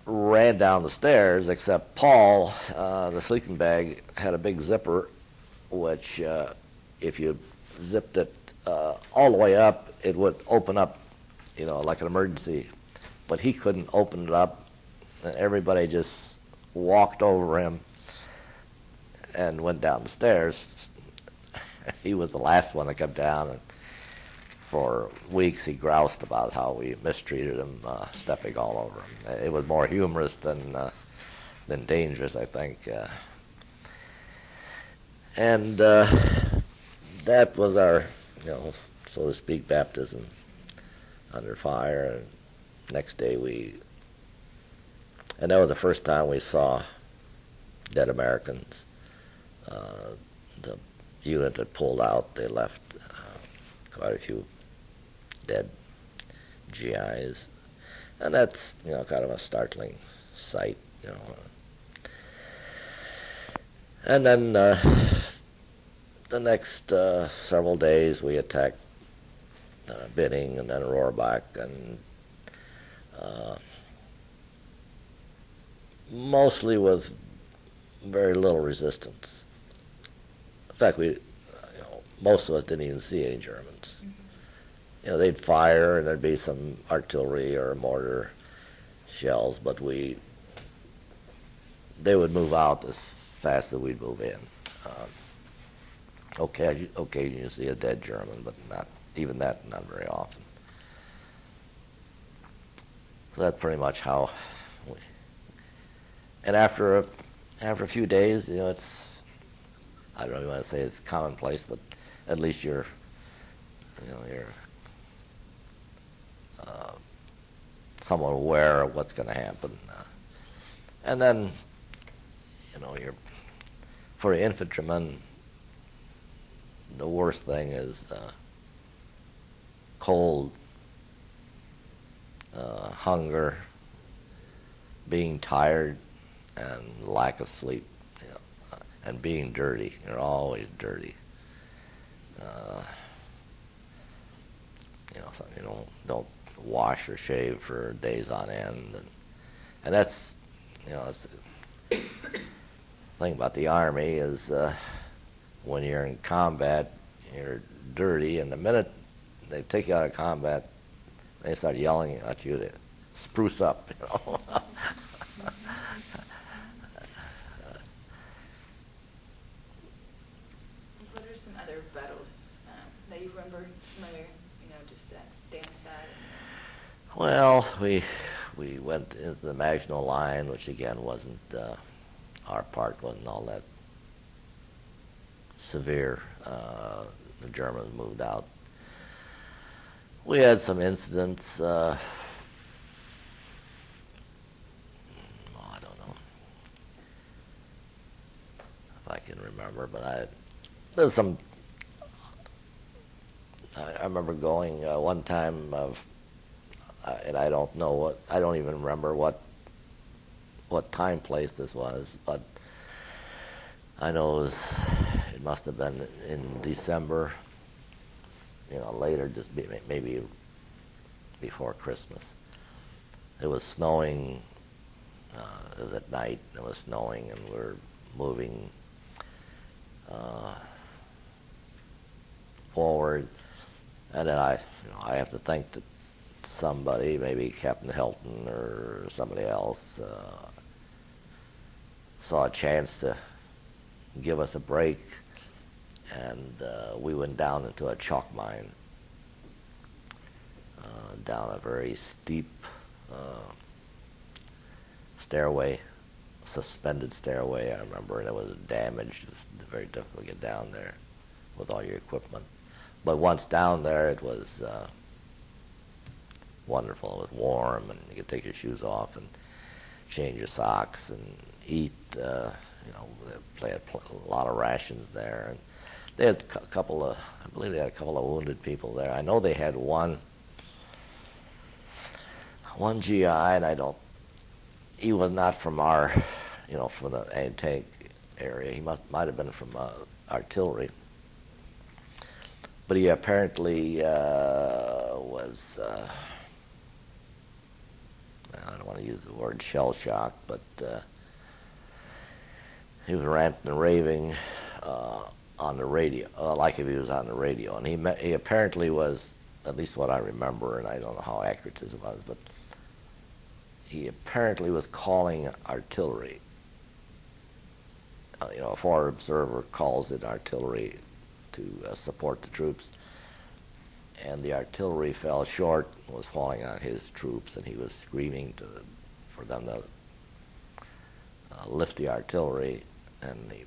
ran down the stairs except Paul. The sleeping bag had a big zipper, which if you zipped it all the way up, it would open up, like an emergency. But he couldn't open it up, and everybody just walked over him and went down the stairs. He was the last one to come down, and for weeks he groused about how we mistreated him, stepping all over him. It was more humorous than dangerous, I think. And that was our, so to speak, baptism under fire. And next day and that was the first time we saw dead Americans. The unit that pulled out, they left quite a few dead GIs. And that's, kind of a startling sight, And then the next several days we attacked Binning and then Rohrbach, and mostly with very little resistance. In fact, most of us didn't even see any Germans. Mm-hmm. They'd fire and there'd be some artillery or mortar shells, but they would move out as fast as we'd move in. Occasionally you see a dead German, but not even that, not very often. So that's pretty much how and after a few days, it's, I don't really want to say it's commonplace, but at least you're somewhat aware of what's going to happen. And then, for an infantryman, the worst thing is cold, hunger, being tired, and lack of sleep, and being dirty. You're always dirty. So you don't wash or shave for days on end, and that's, it's the thing about the Army is when you're in combat, you're dirty, and the minute they take you out of combat, they start yelling at you to spruce up, What are are some other battles that you remember? Some other, just stand aside. Well, we went into the Maginot Line, which again wasn't our part wasn't all that severe. The Germans moved out. We had some incidents. I don't know if I can remember, but there's some. I remember going one time, and I don't know what. I don't even remember what time place this was, but I know it must have been in December. Later, just maybe before Christmas. It was snowing. It was at night. It was snowing, and we were moving forward. And then I have to think that somebody, maybe Captain Hilton or somebody else, saw a chance to give us a break, and we went down into a chalk mine, down a very steep stairway, suspended stairway, I remember, and it was damaged. It was very difficult to get down there with all your equipment. But once down there, it was wonderful. It was warm, and you could take your shoes off and change your socks and eat. They had a lot of rations there, and they had I believe they had a couple of wounded people there. I know they had one GI, and he was not from our, from the anti-tank area. He might have been from artillery. But he apparently was, I don't want to use the word shell shock, but he was ranting and raving on the radio, like if he was on the radio. And he apparently was, at least what I remember, and I don't know how accurate this was, but he apparently was calling artillery. A foreign observer calls it artillery to support the troops, and the artillery fell short, was falling on his troops, and he was screaming for them to lift the artillery, and he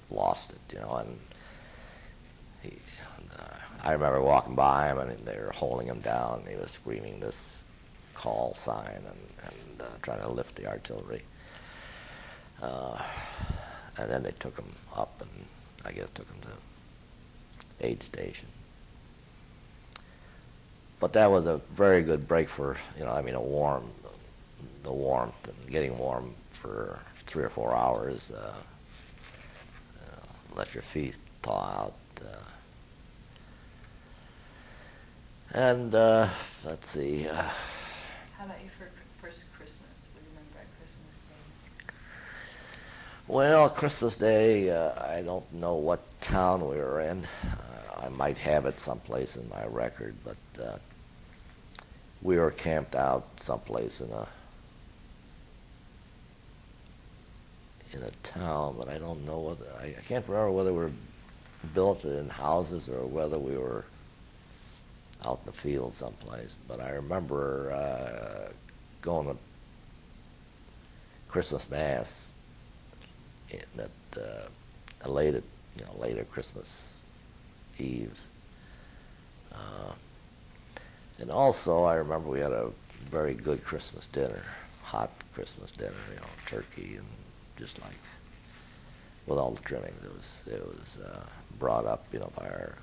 lost it, and I remember walking by him, and they were holding him down, and he was screaming this call sign and trying to lift the artillery. And then they took him up, and I guess took him to aid station. But that was a very good break for, the warmth and getting warm for 3 or 4 hours. Let your feet thaw out. Let's see. How about your first Christmas? What do you remember at Christmas Day? Well, Christmas Day, I don't know what town we were in. I might have it someplace in my record, but we were camped out someplace in a town, but I don't know whether I can't remember whether we were built in houses or whether we were out in the field someplace. But I remember going to Christmas Mass later Christmas Eve. And also, I remember we had a very good Christmas dinner, hot Christmas dinner, turkey and just like with all the trimmings. It was brought up, by our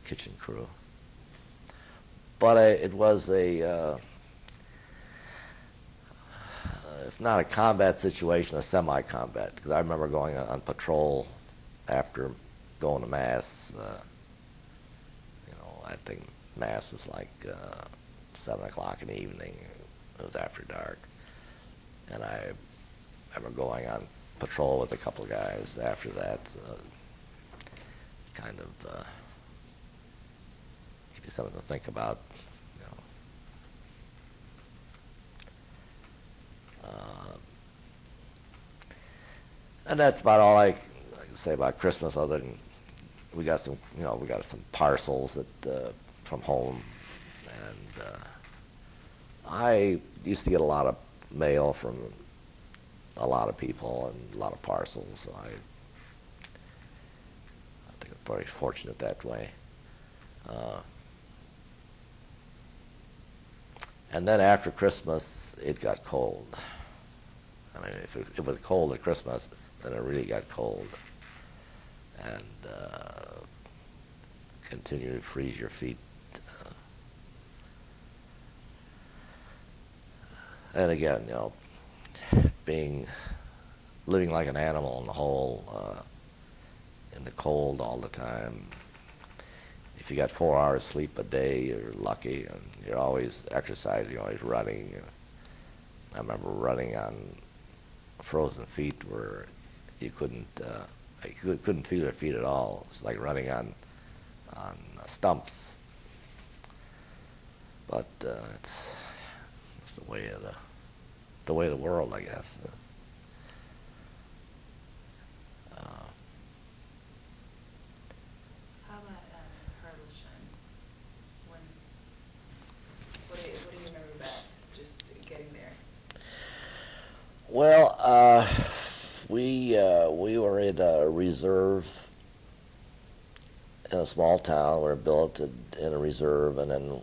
kitchen crew. But it was if not a combat situation, a semi-combat. Because I remember going on patrol after going to Mass. I think Mass was like 7 o'clock in the evening. It was after dark. And I remember going on patrol with a couple of guys after that. Kind of give you something to think about. And that's about all I can say about Christmas other than we got some, we got some parcels that from home, and I used to get a lot of mail from a lot of people and a lot of parcels. So I think I'm very fortunate that way. And then after Christmas, it got cold. I mean, if it was cold at Christmas, then it really got cold. And continue to freeze your feet. And again, living like an animal in the hole, in the cold all the time. If you got 4 hours sleep a day, you're lucky, and you're always exercising, you're always running. I remember running on frozen feet where you couldn't feel your feet at all. It's like running on stumps. But it's the way of the world, I guess. How about Herleshheim? What do you remember about just getting there? Well, we were in a reserve in a small town. We were built in a reserve, and then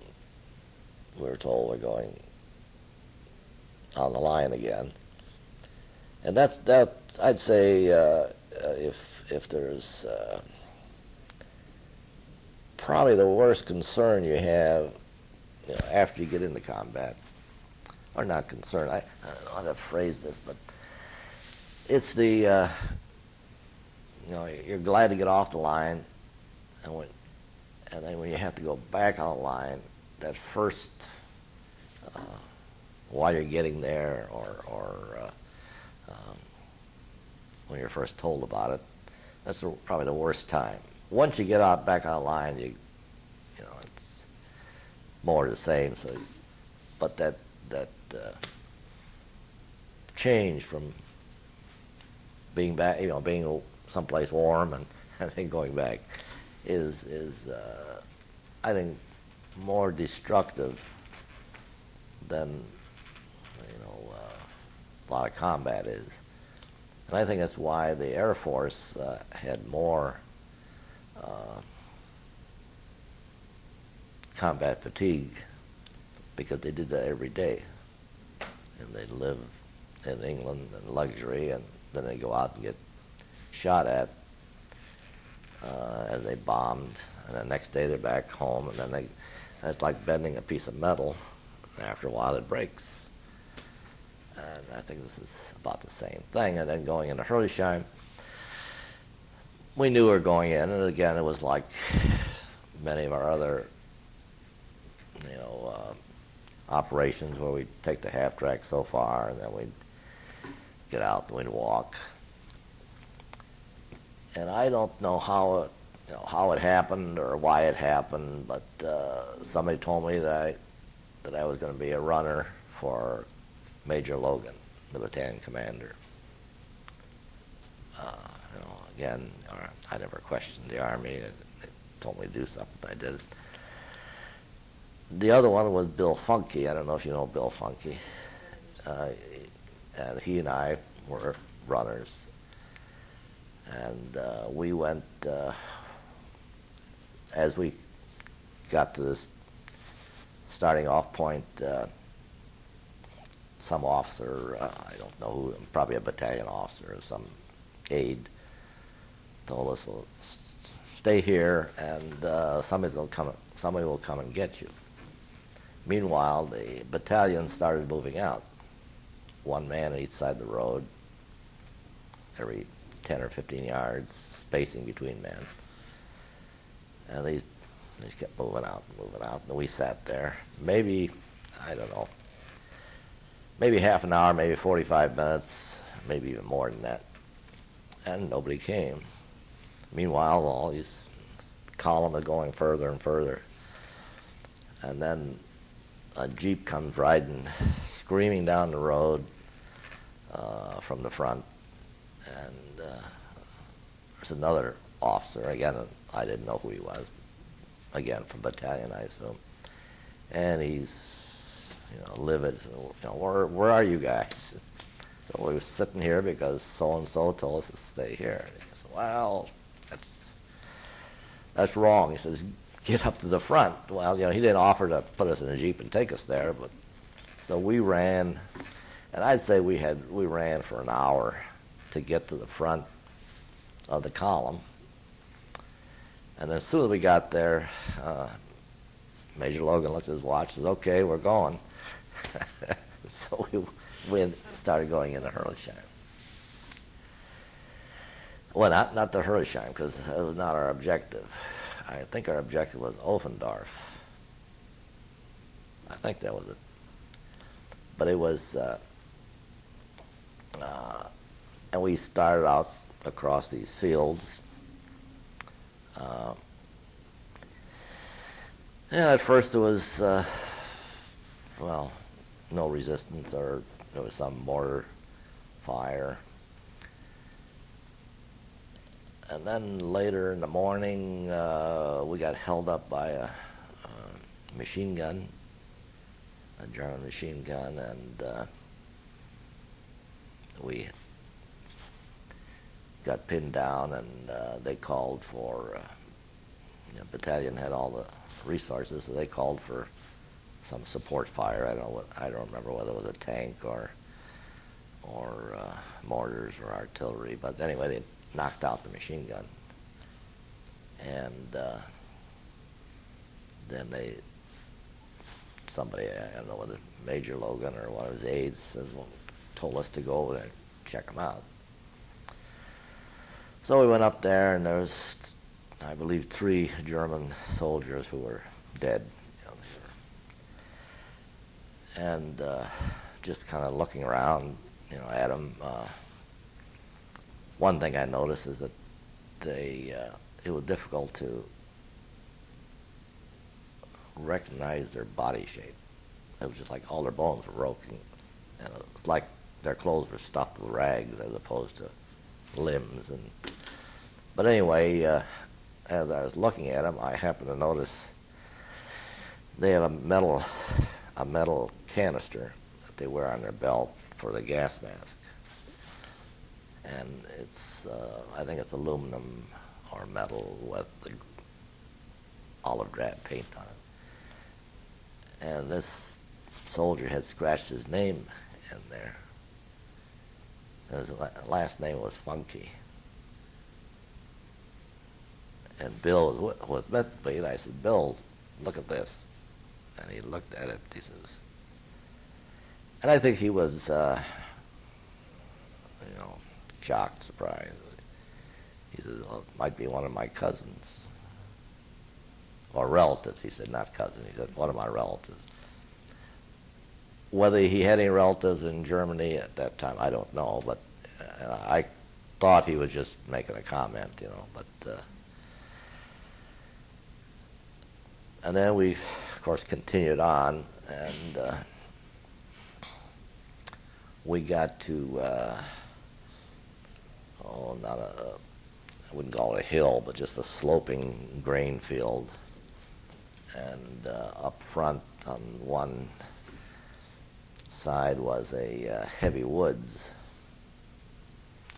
we were told we're going on the line again. And that I'd say if there's probably the worst concern you have after you get into combat, or not concern, I don't know how to phrase this, but it's the you're glad to get off the line, and then when you have to go back on the line, that first while you're getting there, or when you're first told about it, that's probably the worst time. Once you get out back on the line, it's more the same. So, but that change from being back, being someplace warm and then going back is I think more destructive than a lot of combat is. And I think that's why the Air Force had more combat fatigue, because they did that every day. And they live in England in luxury, and then they go out and get shot at as they bombed. And the next day they're back home, and then it's like bending a piece of metal. And after a while it breaks. And I think this is about the same thing. And then going into Herleshheim, we knew we were going in, and again, it was like many of our other, operations where we'd take the half track so far, and then we'd get out and we'd walk. And I don't know how it happened or why it happened, but somebody told me that I was going to be a runner for Major Logan, the battalion commander. Again, I never questioned the Army. They told me to do something, I did it. The other one was Bill Funky. I don't know if you know Bill Funky. And he and I were runners. And we went, as we got to this starting off point, some officer, I don't know who, probably a battalion officer or some aide, told us, well, stay here and somebody will come and get you. Meanwhile, the battalion started moving out. One man on each side of the road, every 10 or 15 yards, spacing between men. And they kept moving out, and we sat there. Maybe, I don't know, maybe half an hour, maybe 45 minutes, maybe even more than that. And nobody came. Meanwhile, all these columns are going further and further. And then a Jeep comes riding, screaming down the road from the front. And there's another officer, again, I didn't know who he was, again, from battalion, I assume. And he's, livid. So, where are you guys? So we were sitting here because so-and-so told us to stay here. And he said, well, that's wrong. He says, get up to the front. Well, he didn't offer to put us in a Jeep and take us there, but so we ran, and I'd say we ran for an hour to get to the front of the column. And as soon as we got there, Major Logan looked at his watch and says, okay, we're going. So we started going into Herlisheim. Well, not the Herlisheim, because it was not our objective. I think our objective was Offendorf. I think that was it. But it was, and we started out across these fields. Yeah, at first it was, no resistance, or there was some mortar fire. And then later in the morning, we got held up by a machine gun, a German machine gun, and we got pinned down, and they called for, the battalion had all the resources, so they called for some support fire. I don't remember whether it was a tank or mortars or artillery, but anyway, they knocked out the machine gun. And then somebody, I don't know whether Major Logan or one of his aides, told us to go over there and check them out. So we went up there, and there was, I believe, 3 German soldiers who were dead. And just kind of looking around, at them. One thing I noticed is that it was difficult to recognize their body shape. It was just like all their bones were broken, and it was like their clothes were stuffed with rags as opposed to limbs. But anyway, as I was looking at them, I happened to notice they have a metal canister that they wear on their belt for the gas mask. And it's, I think it's aluminum or metal with the olive drab paint on it. And this soldier had scratched his name in there. And his last name was Funky. And Bill was with me, and I said, Bill, look at this. And he looked at it, he says, and I think he was, shocked, surprised. He says, well, it might be one of my cousins. Or relatives, he said, not cousins. He said, one of my relatives. Whether he had any relatives in Germany at that time, I don't know, but I thought he was just making a comment, but... And then we, of course, continued on, and we got to, I wouldn't call it a hill, but just a sloping grain field. And up front on one side was a heavy wooded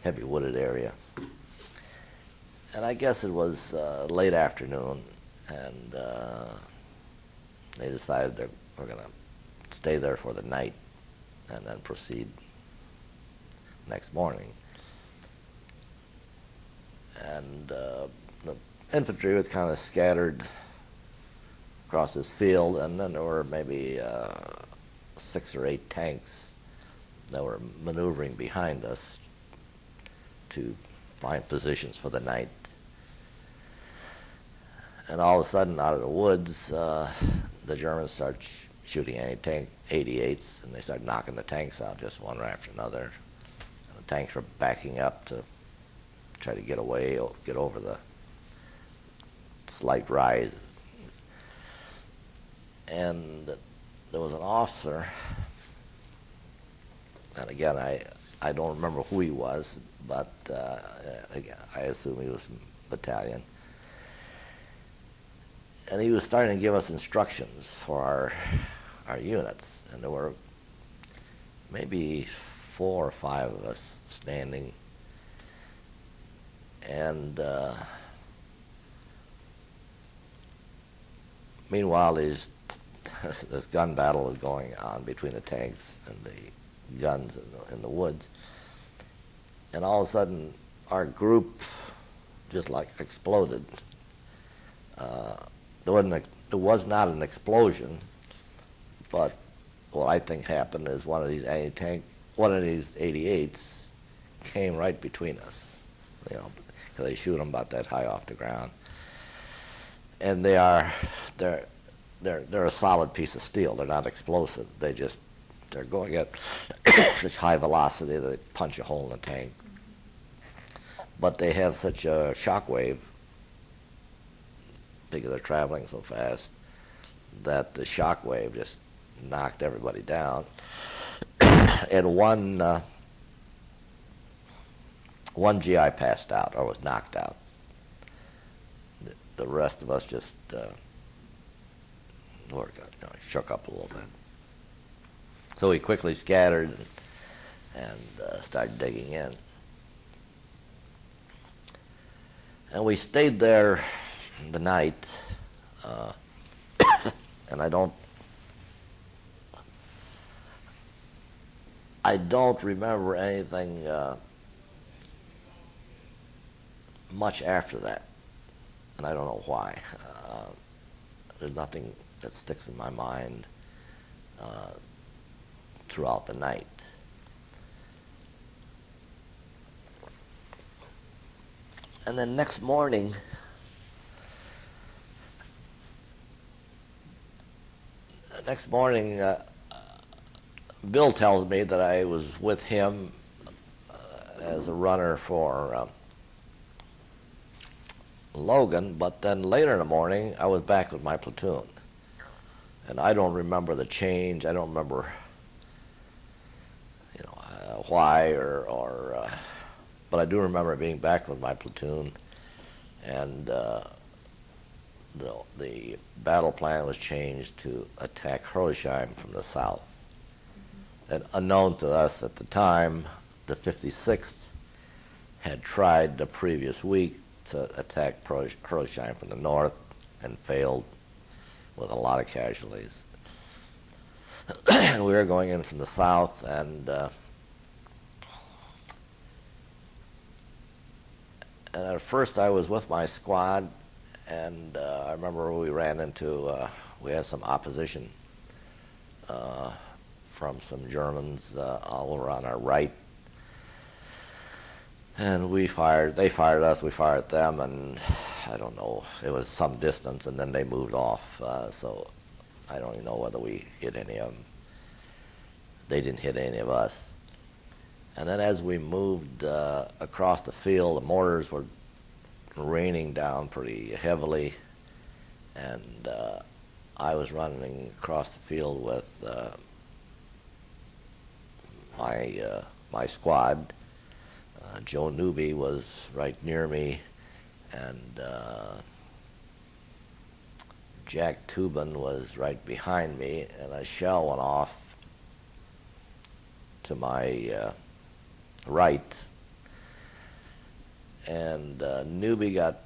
area. And I guess it was late afternoon, and they decided that we're going to stay there for the night and then proceed next morning. And the infantry was kind of scattered across this field, and then there were maybe 6 or 8 tanks that were maneuvering behind us to find positions for the night. And all of a sudden, out of the woods, the Germans start shooting anti-88s, and they start knocking the tanks out just one after another. And the tanks were backing up to try to get away, get over the slight rise. And there was an officer, and again, I don't remember who he was, but again, I assume he was from battalion. And he was starting to give us instructions for our units, and there were maybe 4 or 5 of us standing, and meanwhile this gun battle was going on between the tanks and the guns in the woods, and all of a sudden our group just like exploded. There was not an explosion, but what I think happened is one of these 88s came right between us, because they shoot them about that high off the ground, and they're a solid piece of steel. They're not explosive. They're going at such high velocity that they punch a hole in the tank, but they have such a shock wave because they're traveling so fast that the shock wave just knocked everybody down. And one GI passed out or was knocked out. The rest of us just shook up a little bit. So we quickly scattered and started digging in. And we stayed there the night, and I don't remember anything much after that, and I don't know why. There's nothing that sticks in my mind throughout the night. And then next morning, Bill tells me that I was with him as a runner for Logan, but then later in the morning, I was back with my platoon. And I don't remember the change. I don't remember, why but I do remember being back with my platoon, and the battle plan was changed to attack Herlisheim from the south. And unknown to us at the time, the 56th had tried the previous week to attack Herlisheim from the north and failed with a lot of casualties. And we were going in from the south, and at first I was with my squad, and I remember we had some opposition from some Germans all over on our right. And they fired us, we fired them, and I don't know, it was some distance, and then they moved off, so I don't even know whether we hit any of them. They didn't hit any of us. And then as we moved across the field, the mortars were raining down pretty heavily, and I was running across the field with my squad. Joe Newby was right near me, and Jack Tubin was right behind me, and a shell went off to my right, and Newby got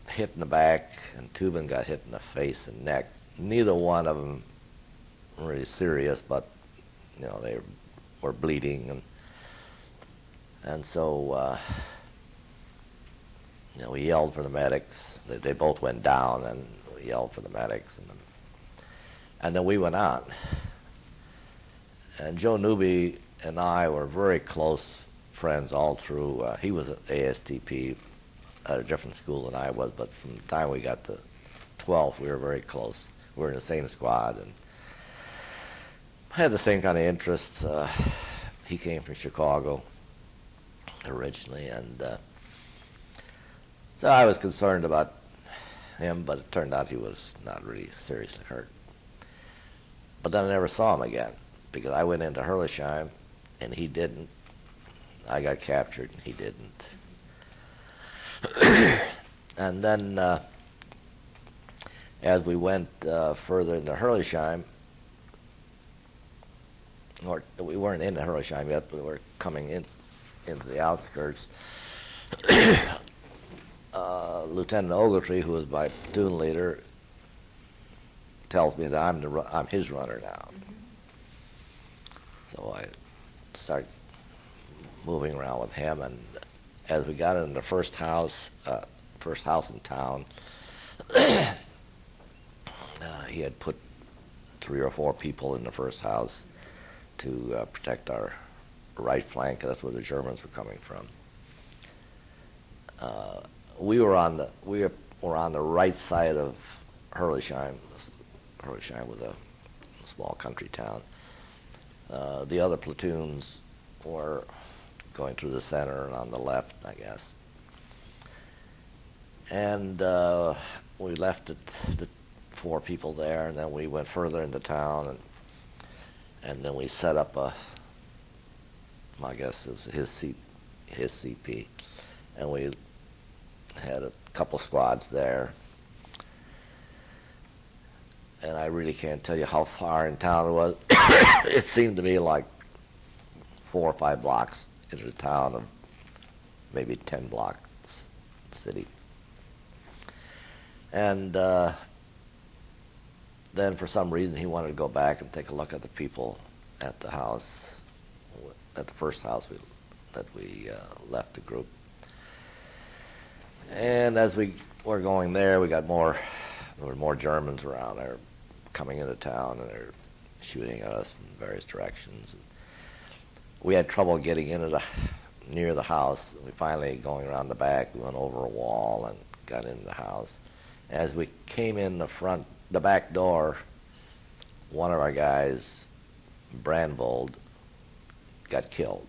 hit in the back, and Tubin got hit in the face and neck. Neither one of them really serious, but they were bleeding, and so we yelled for the medics. They both went down, and we yelled for the medics, and then we went on. And Joe Newby and I were very close friends all through. He was at ASTP at a different school than I was, but from the time we got to 12th, we were very close. We were in the same squad and had the same kind of interests. He came from Chicago originally, and so I was concerned about him, but it turned out he was not really seriously hurt. But then I never saw him again, because I went into Herlisheim, and he didn't. I got captured and he didn't. And then as we went further into Herlisheim, or we weren't in Herlisheim yet, but we were coming into the outskirts. Lieutenant Ogletree, who was my platoon leader, tells me that I'm his runner now. So I start moving around with him, and as we got into the first house in town, he had put 3 or 4 people in the first house to protect our right flank. That's where the Germans were coming from. We were on the right side of Herlisheim. Herlisheim was a small country town. The other platoons were going through the center and on the left, I guess. And we left the 4 people there, and then we went further into town, and then we set up I guess it was his CP, and we had a couple squads there. And I really can't tell you how far in town it was. It seemed to me like 4 or 5 blocks into the town of maybe 10 block city. And then for some reason he wanted to go back and take a look at the people at the house, at the first house that we left the group. And as we were going there, there were more Germans around there coming into town, and they're shooting at us from various directions. And we had trouble getting near the house. We finally, going around the back, we went over a wall and got into the house. As we came in the back door, one of our guys, Brandvold, got killed.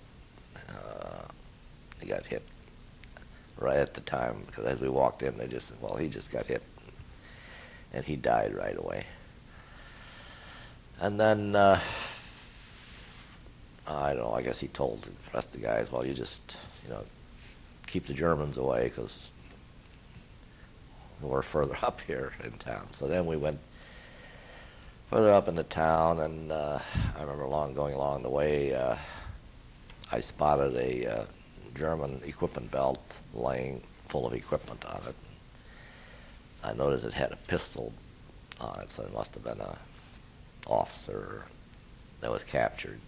He got hit right at the time, because as we walked in, they just said, well, he just got hit, and he died right away. And then, I don't know, I guess he told the rest of the guys, well, you just, keep the Germans away, because we're further up here in town. So then we went further up in the town, and I remember going along the way, I spotted a German equipment belt laying full of equipment on it. I noticed it had a pistol on it, so it must have been an officer that was captured.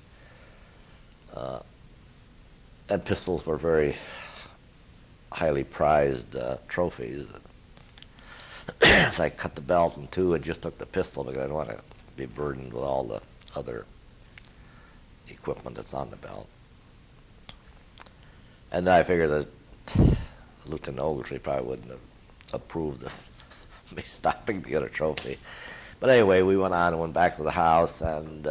And pistols were very highly prized trophies. So I cut the belt in 2 and just took the pistol because I didn't want to be burdened with all the other equipment that's on the belt. And then I figured that Lieutenant Ogletree probably wouldn't have approved of me stopping to get a trophy. But anyway, we went on and went back to the house, and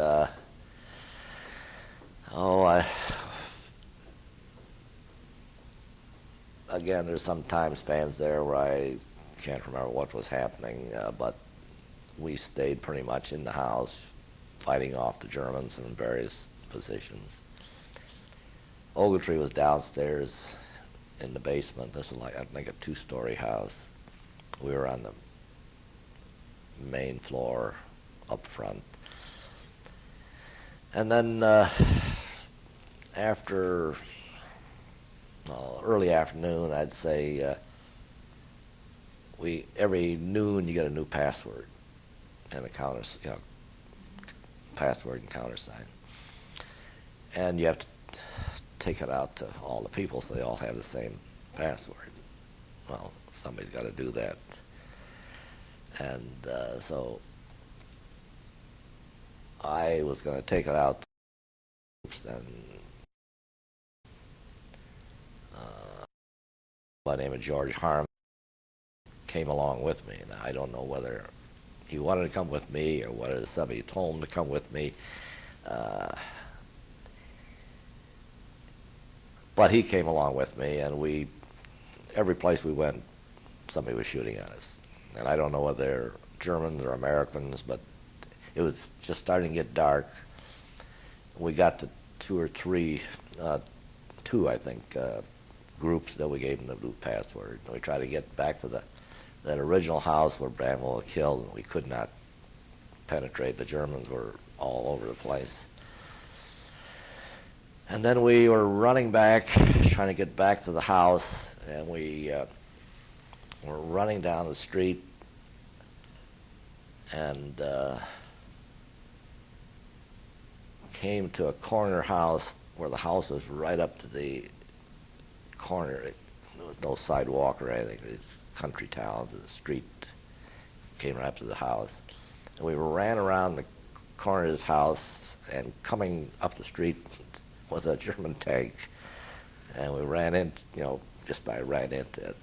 again, there's some time spans there where I can't remember what was happening, but we stayed pretty much in the house, fighting off the Germans in various positions. Ogletree was downstairs in the basement. This was I think a 2-story house. We were on the main floor up front. And then after early afternoon, I'd say, every noon you get a new password and a password and countersign. And you have to take it out to all the people so they all have the same password. Well, somebody's got to do that. And so I was going to take it out to groups, and by the name of George Harm came along with me. And I don't know whether he wanted to come with me or whether somebody told him to come with me. But he came along with me, and every place we went, somebody was shooting at us. And I don't know whether they're Germans or Americans, but it was just starting to get dark. We got to 2 or 3 two, I think, groups that we gave them the loot password. We tried to get back to that original house where Bramwell was killed, and we could not penetrate. The Germans were all over the place. And then we were running back, trying to get back to the house, and we were running down the street, and came to a corner house where the house was right up to the corner. There was no sidewalk or anything. It's country town. The street came right up to the house. And we ran around the corner of this house, and coming up the street was a German tank. And we ran in, just by ran into it.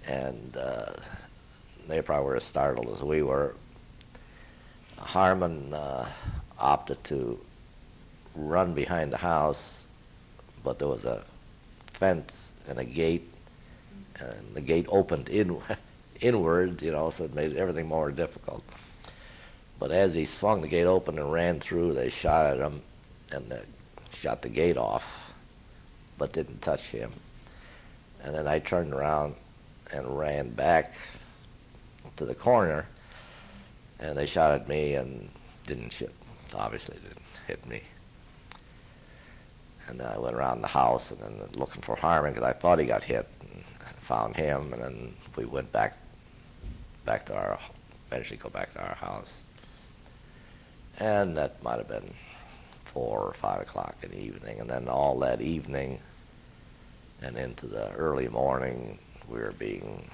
And they probably were as startled as we were. Harmon opted to run behind the house, but there was a fence and a gate, and the gate opened inward, so it made everything more difficult. But as he swung the gate open and ran through, they shot at him, and they shot the gate off, but didn't touch him. And then I turned around and ran back to the corner, and they shot at me and obviously didn't hit me. And then I went around the house and then looking for Harmon because I thought he got hit, and found him, and then we went back to eventually go back to our house. And that might have been 4 or 5 o'clock in the evening. And then all that evening and into the early morning, we were being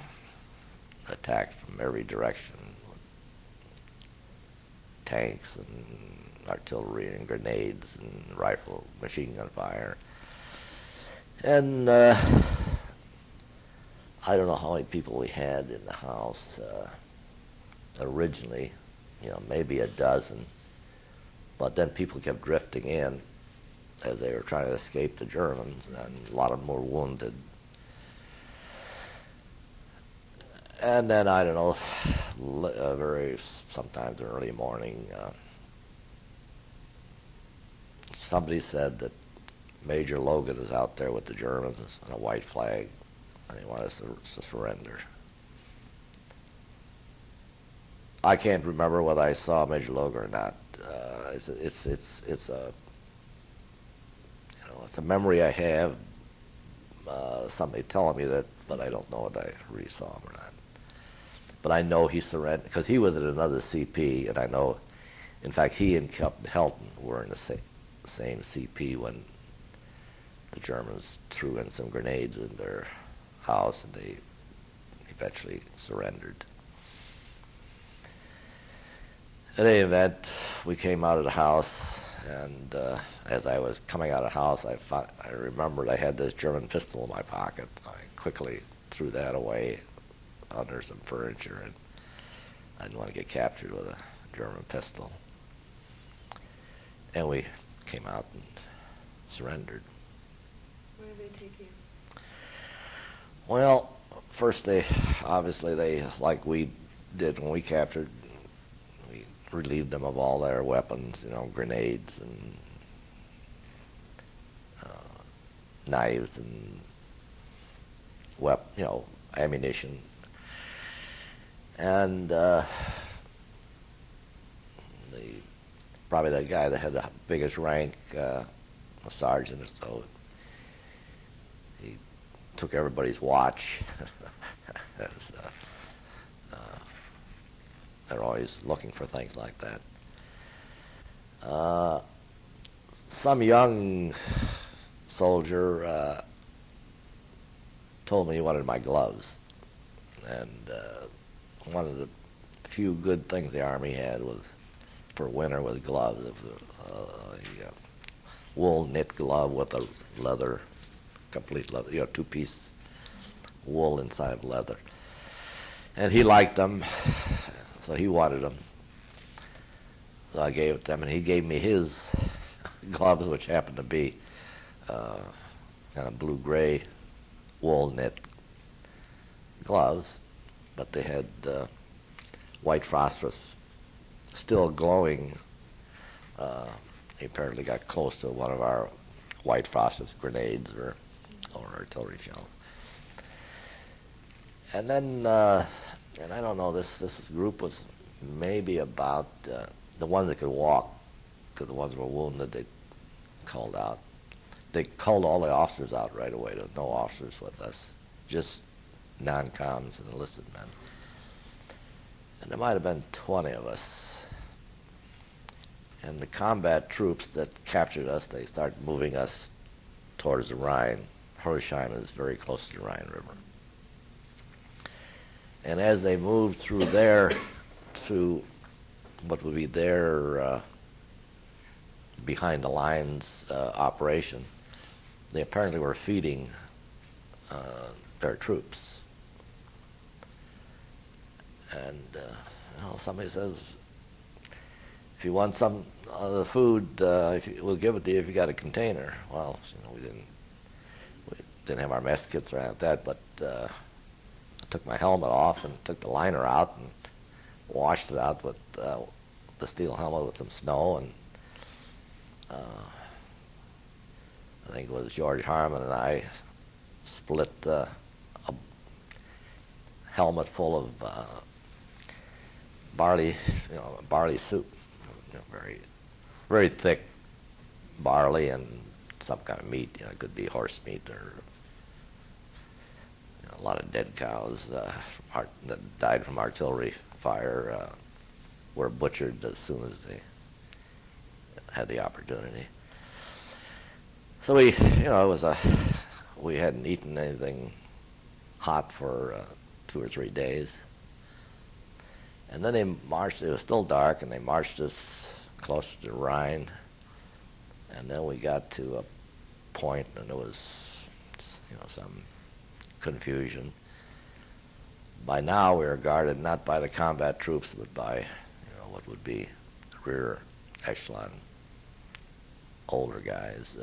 attacked from every direction with tanks and artillery and grenades and rifle machine gun fire. And I don't know how many people we had in the house originally, maybe a dozen. But then people kept drifting in as they were trying to escape the Germans, and a lot of them were wounded. And then, I don't know, sometimes early morning, somebody said that Major Logan is out there with the Germans on a white flag, and he wanted us to surrender. I can't remember whether I saw Major Logan or not. It's a memory I have. Somebody telling me that, but I don't know whether I really saw him or not. But I know he surrendered because he was at another CP, and I know, in fact, he and Captain Helton were in the same CP when the Germans threw in some grenades in their house, and they eventually surrendered. In any event, we came out of the house, and as I was coming out of the house, I remembered I had this German pistol in my pocket. I quickly threw that away under some furniture, and I didn't want to get captured with a German pistol. And we came out and surrendered. Where did they take you? Well, first they like we did when we captured, we relieved them of all their weapons, grenades and knives and ammunition. And probably the guy that had the biggest rank, a sergeant or so, he took everybody's watch. They're always looking for things like that. Some young soldier told me he wanted my gloves, and one of the few good things the Army had for winter was gloves. A wool knit glove with a complete leather, two-piece wool inside of leather. And he liked them, so he wanted them. So I gave it to him, and he gave me his gloves, which happened to be kind of blue-gray wool knit gloves, but they had white phosphorus still glowing. He apparently got close to one of our white phosphorus grenades or artillery shells. And then, and I don't know, this group was maybe about the ones that could walk, because the ones that were wounded, they called out. They called all the officers out right away. There was no officers with us, just non-coms and enlisted men. And there might have been 20 of us. And the troops that captured us, they started moving us towards the Rhine. Heroldsheim is very close to the Rhine River. And as they moved through there, through what would be their behind the lines operation, they apparently were feeding their troops. And somebody says, if you want some of the food, we'll give it to you if you got a container. Well, we didn't have our mess kits or anything like that, but I took my helmet off and took the liner out and washed it out with the steel helmet with some snow, and I think it was George Harmon and I split a helmet full of barley soup, very, very thick barley and some kind of meat. It could be horse meat or a lot of dead cows that died from artillery fire were butchered as soon as they had the opportunity. So we hadn't eaten anything hot for 2 or 3 days. And then they marched, it was still dark, and they marched us close to the Rhine. And then we got to a point, and there was, some confusion. By now, we were guarded not by the combat troops, but by, what would be the rear echelon, older guys.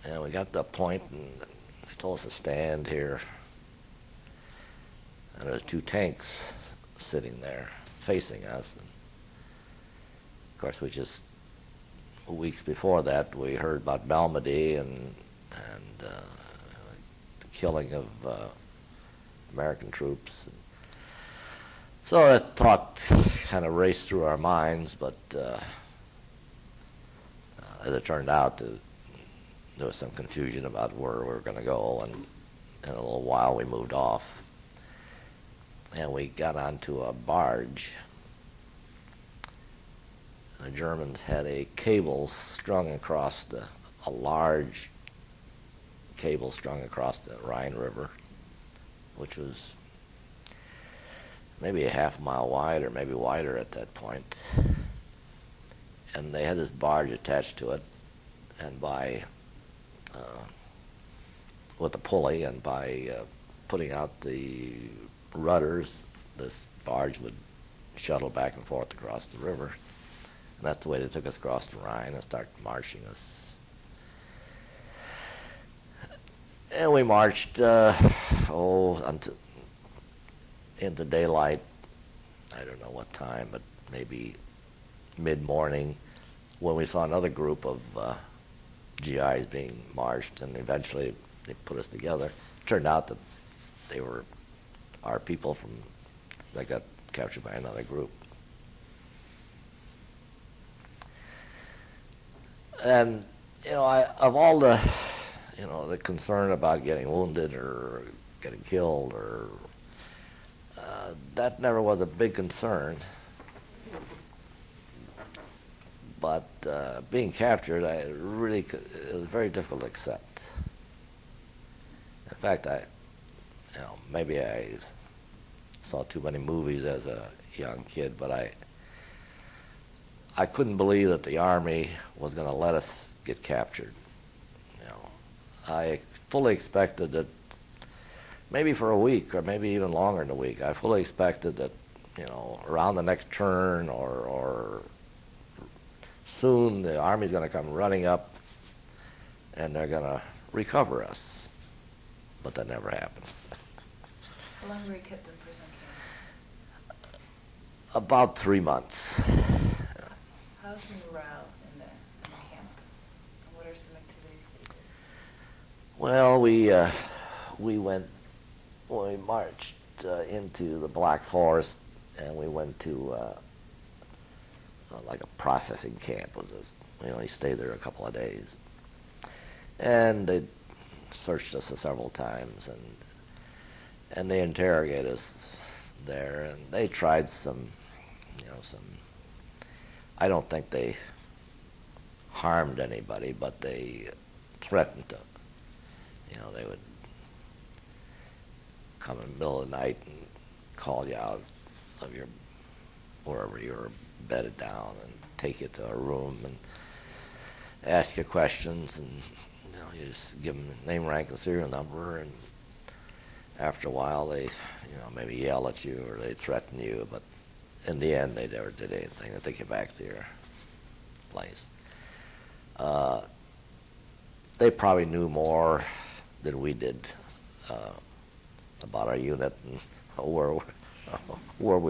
And we got to a point, and they told us to stand here. And there was 2 tanks sitting there facing us. And of course, weeks before that, we heard about Malmedy and the killing of American troops. So that thought kind of raced through our minds, but as it turned out, there was some confusion about where we were going to go, and in a little while we moved off. And we got onto a barge. The Germans had a cable strung across a large cable strung across the Rhine River, which was maybe a half mile wide or maybe wider at that point. And they had this barge attached to it, and with a pulley, and by putting out the rudders, this barge would shuttle back and forth across the river. And that's the way they took us across the Rhine and started marching us. And we marched until into daylight. I don't know what time, but maybe mid-morning, when we saw another group of GIs being marched, and eventually they put us together. It turned out that they were our people that got captured by another group. And of all the concern about getting wounded or getting killed, or that never was a big concern. But being captured, it was very difficult to accept. In fact, maybe I saw too many movies as a young kid, but I couldn't believe that the Army was going to let us get captured. I fully expected that maybe for a week or maybe even longer than a week, I fully expected that, around the next turn or soon the Army's going to come running up and they're going to recover us. But that never happened. How long were you kept in prison camp? About 3 months. How's the morale in the camp? are some activities that you did? Well, we went, well, we marched into the Black Forest, and we went to like a processing camp. We only stayed there a couple of days, and they searched us several times, and they interrogated us there, and they tried some. I don't think they harmed anybody, but they threatened to. They would come in the middle of the night and call you out of your wherever you were bedded down and take you to a room and ask you questions, and you just give them name, rank, and serial number, and after a while they maybe yell at you or they threaten you, but in the end they never did anything. They take you back to your place. They probably knew more than we did about our unit and where we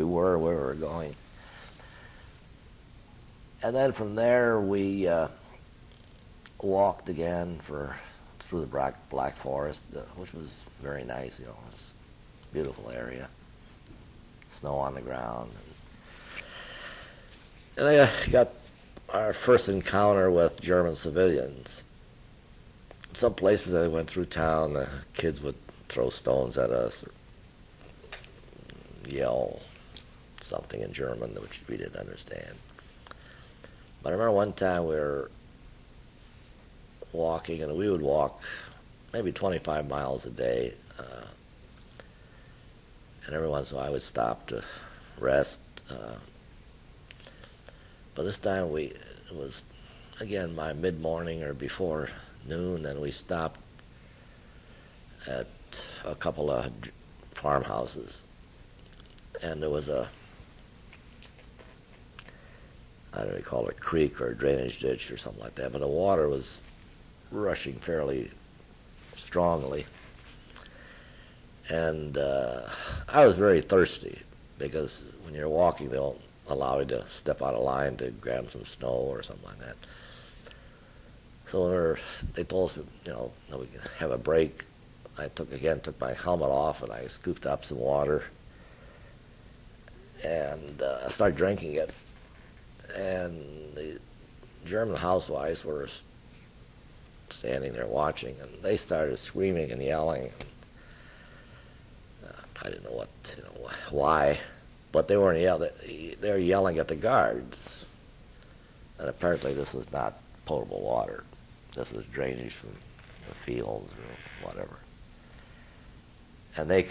were, where we were going. And then from there we walked again through the Black Forest, which was very nice. It's a beautiful area, snow on the ground. And I got our first encounter with German civilians. Some places I went through town, the kids would throw stones at us or yell something in German, which we didn't understand. But I remember one time we were walking, and we would walk maybe 25 miles a day, and every once in a while I would stop to rest. But this time it was, again, by mid-morning or before noon, and we stopped at a couple of farmhouses, and there was I don't know, they call it a creek or a drainage ditch or something like that, but the water was rushing fairly strongly, and I was very thirsty, because when you're walking they don't allow you to step out of line to grab some snow or something like that. So they told us, that we could have a break. I took my helmet off, and I scooped up some water, and I started drinking it. And the German housewives were standing there watching, and they started screaming and yelling. I didn't know why, but they weren't yelling. They were yelling at the guards, and apparently this was not potable water. This was drainage from the fields or whatever. And they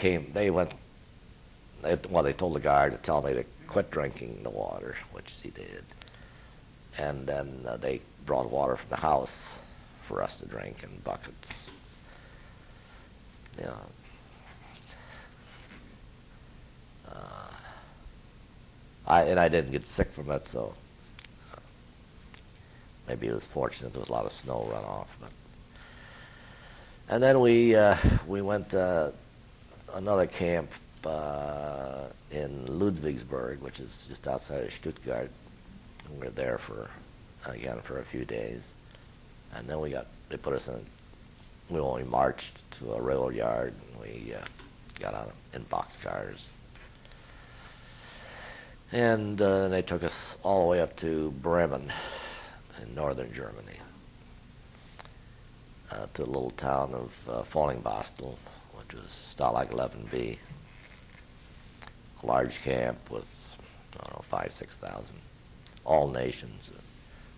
told the guard to tell me to quit drinking the water, which he did. And then they brought water from the house for us to drink in buckets. I didn't get sick from it, so maybe it was fortunate there was a lot of snow runoff. And then we went to another camp in Ludwigsburg, which is just outside of Stuttgart. We were there for a few days, and then they put us in. We only marched to a rail yard, and we got on in boxcars, and they took us all the way up to Bremen in northern Germany, to the little town of Fallingbostel, which was Stalag 11B, a large camp with, 5,000-6,000, all nations,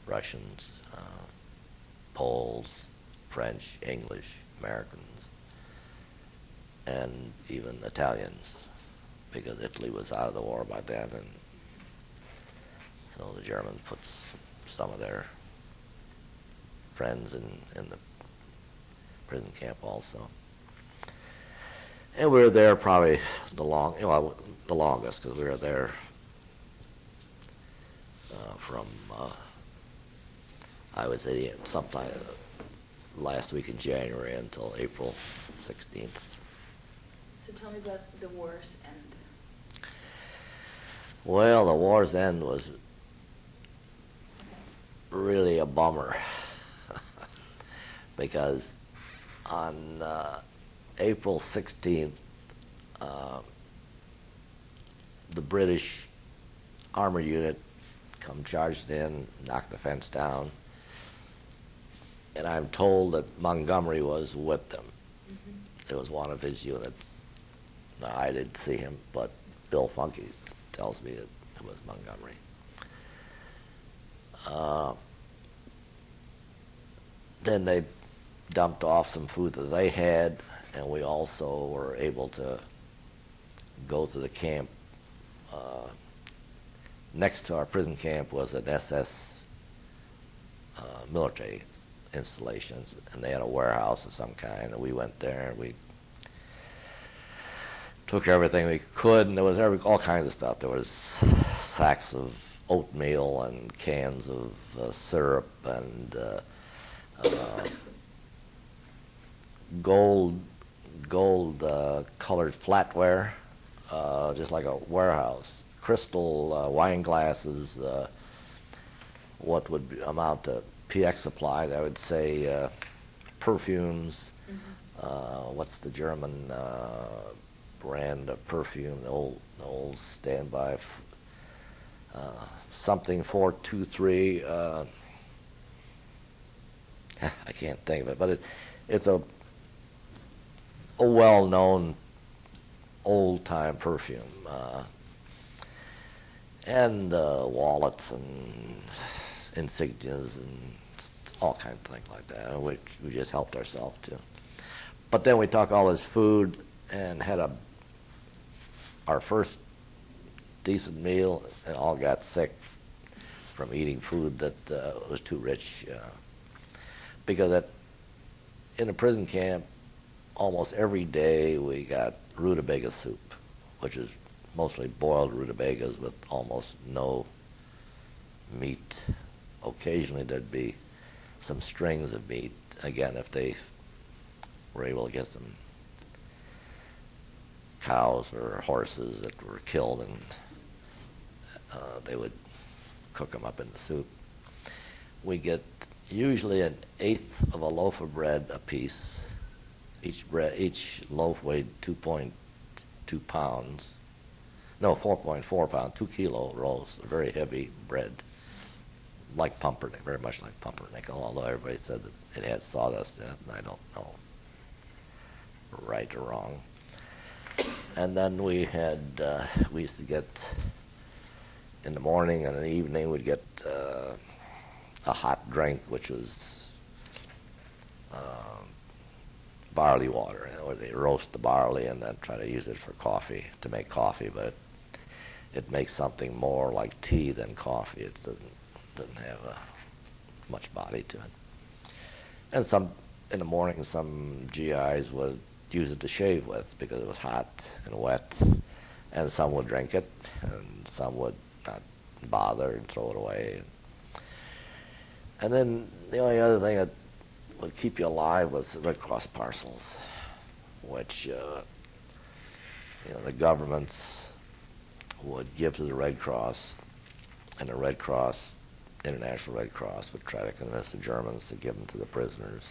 Russians, Poles, French, English, Americans, and even Italians, because Italy was out of the war by then, and so the Germans put some of their friends in the prison camp also. And we were there probably the longest, because we were there from, I would say, sometime last week in January until April 16th. So tell me about the war's end. Well, the war's end was really a bummer. because on April 16th, the British armor unit come charged in, knocked the fence down, and I'm told that Montgomery was with them. It was one of his units. Now, I didn't see him, but Bill Funky tells me that it was Montgomery. Then they dumped off some food that they had, and we also were able to go to the camp. Next to our prison camp was an SS military installations, and they had a warehouse of some kind, and we went there, and we took everything we could, and there was all kinds of stuff. There was sacks of oatmeal and cans of syrup and gold colored flatware, just like a warehouse. Crystal wine glasses, what would amount to PX supplies, I would say, perfumes. What's the German brand of perfume? The old standby, something 423. I can't think of it, but it's a well-known old-time perfume. And wallets and insignias and all kinds of things like that, which we just helped ourselves to. But then we took all this food and had our first decent meal, and all got sick from eating food that was too rich. Because in a prison camp, almost every day we got rutabaga soup, which is mostly boiled rutabagas with almost no meat. Occasionally there'd be some strings of meat, again, if they were able to get some cows or horses that were killed, and they would cook them up in the soup. We get usually 1/8 of a loaf of bread apiece. Each loaf weighed 2.2 pounds. No, 4.4 pounds, 2 kilo rolls, very heavy bread, like pumpernickel, very much like pumpernickel, although everybody said that it had sawdust in it, and I don't know right or wrong. And then we used to get, in the morning and in the evening, we'd get a hot drink, which was barley water, where they roast the barley and then try to use it for coffee, to make coffee, but it makes something more like tea than coffee. It doesn't have much body to it. And in the morning, some GIs would use it to shave with because it was hot and wet, and some would drink it, and some would not bother and throw it away. And then the only other thing that would keep you alive was the Red Cross parcels, which the governments would give to the Red Cross, and the Red Cross, International Red Cross, would try to convince the Germans to give them to the prisoners.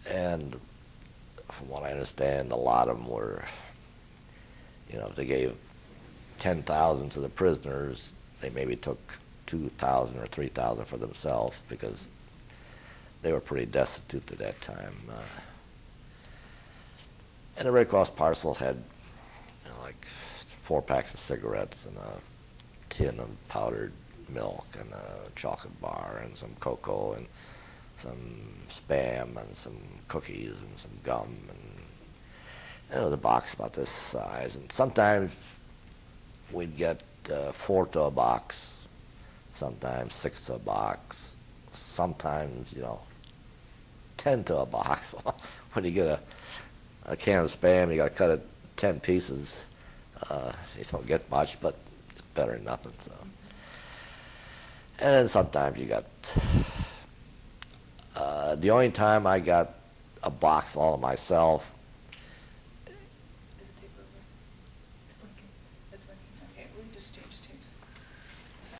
And from what I understand, a lot of them were, if they gave 10,000 to the prisoners, they maybe took 2,000 or 3,000 for themselves, because they were pretty destitute at that time. And the Red Cross parcels had like 4 packs of cigarettes and a tin of powdered milk and a chocolate bar and some cocoa and some Spam and some cookies and some gum, and it was a box about this size. And sometimes we'd get 4 to a box, sometimes 6 to a box, sometimes 10 to a box. When you get a can of Spam, you got to cut it 10 pieces. You don't get much, but it's better than nothing. So, and then sometimes you got. The only time I got a box all to myself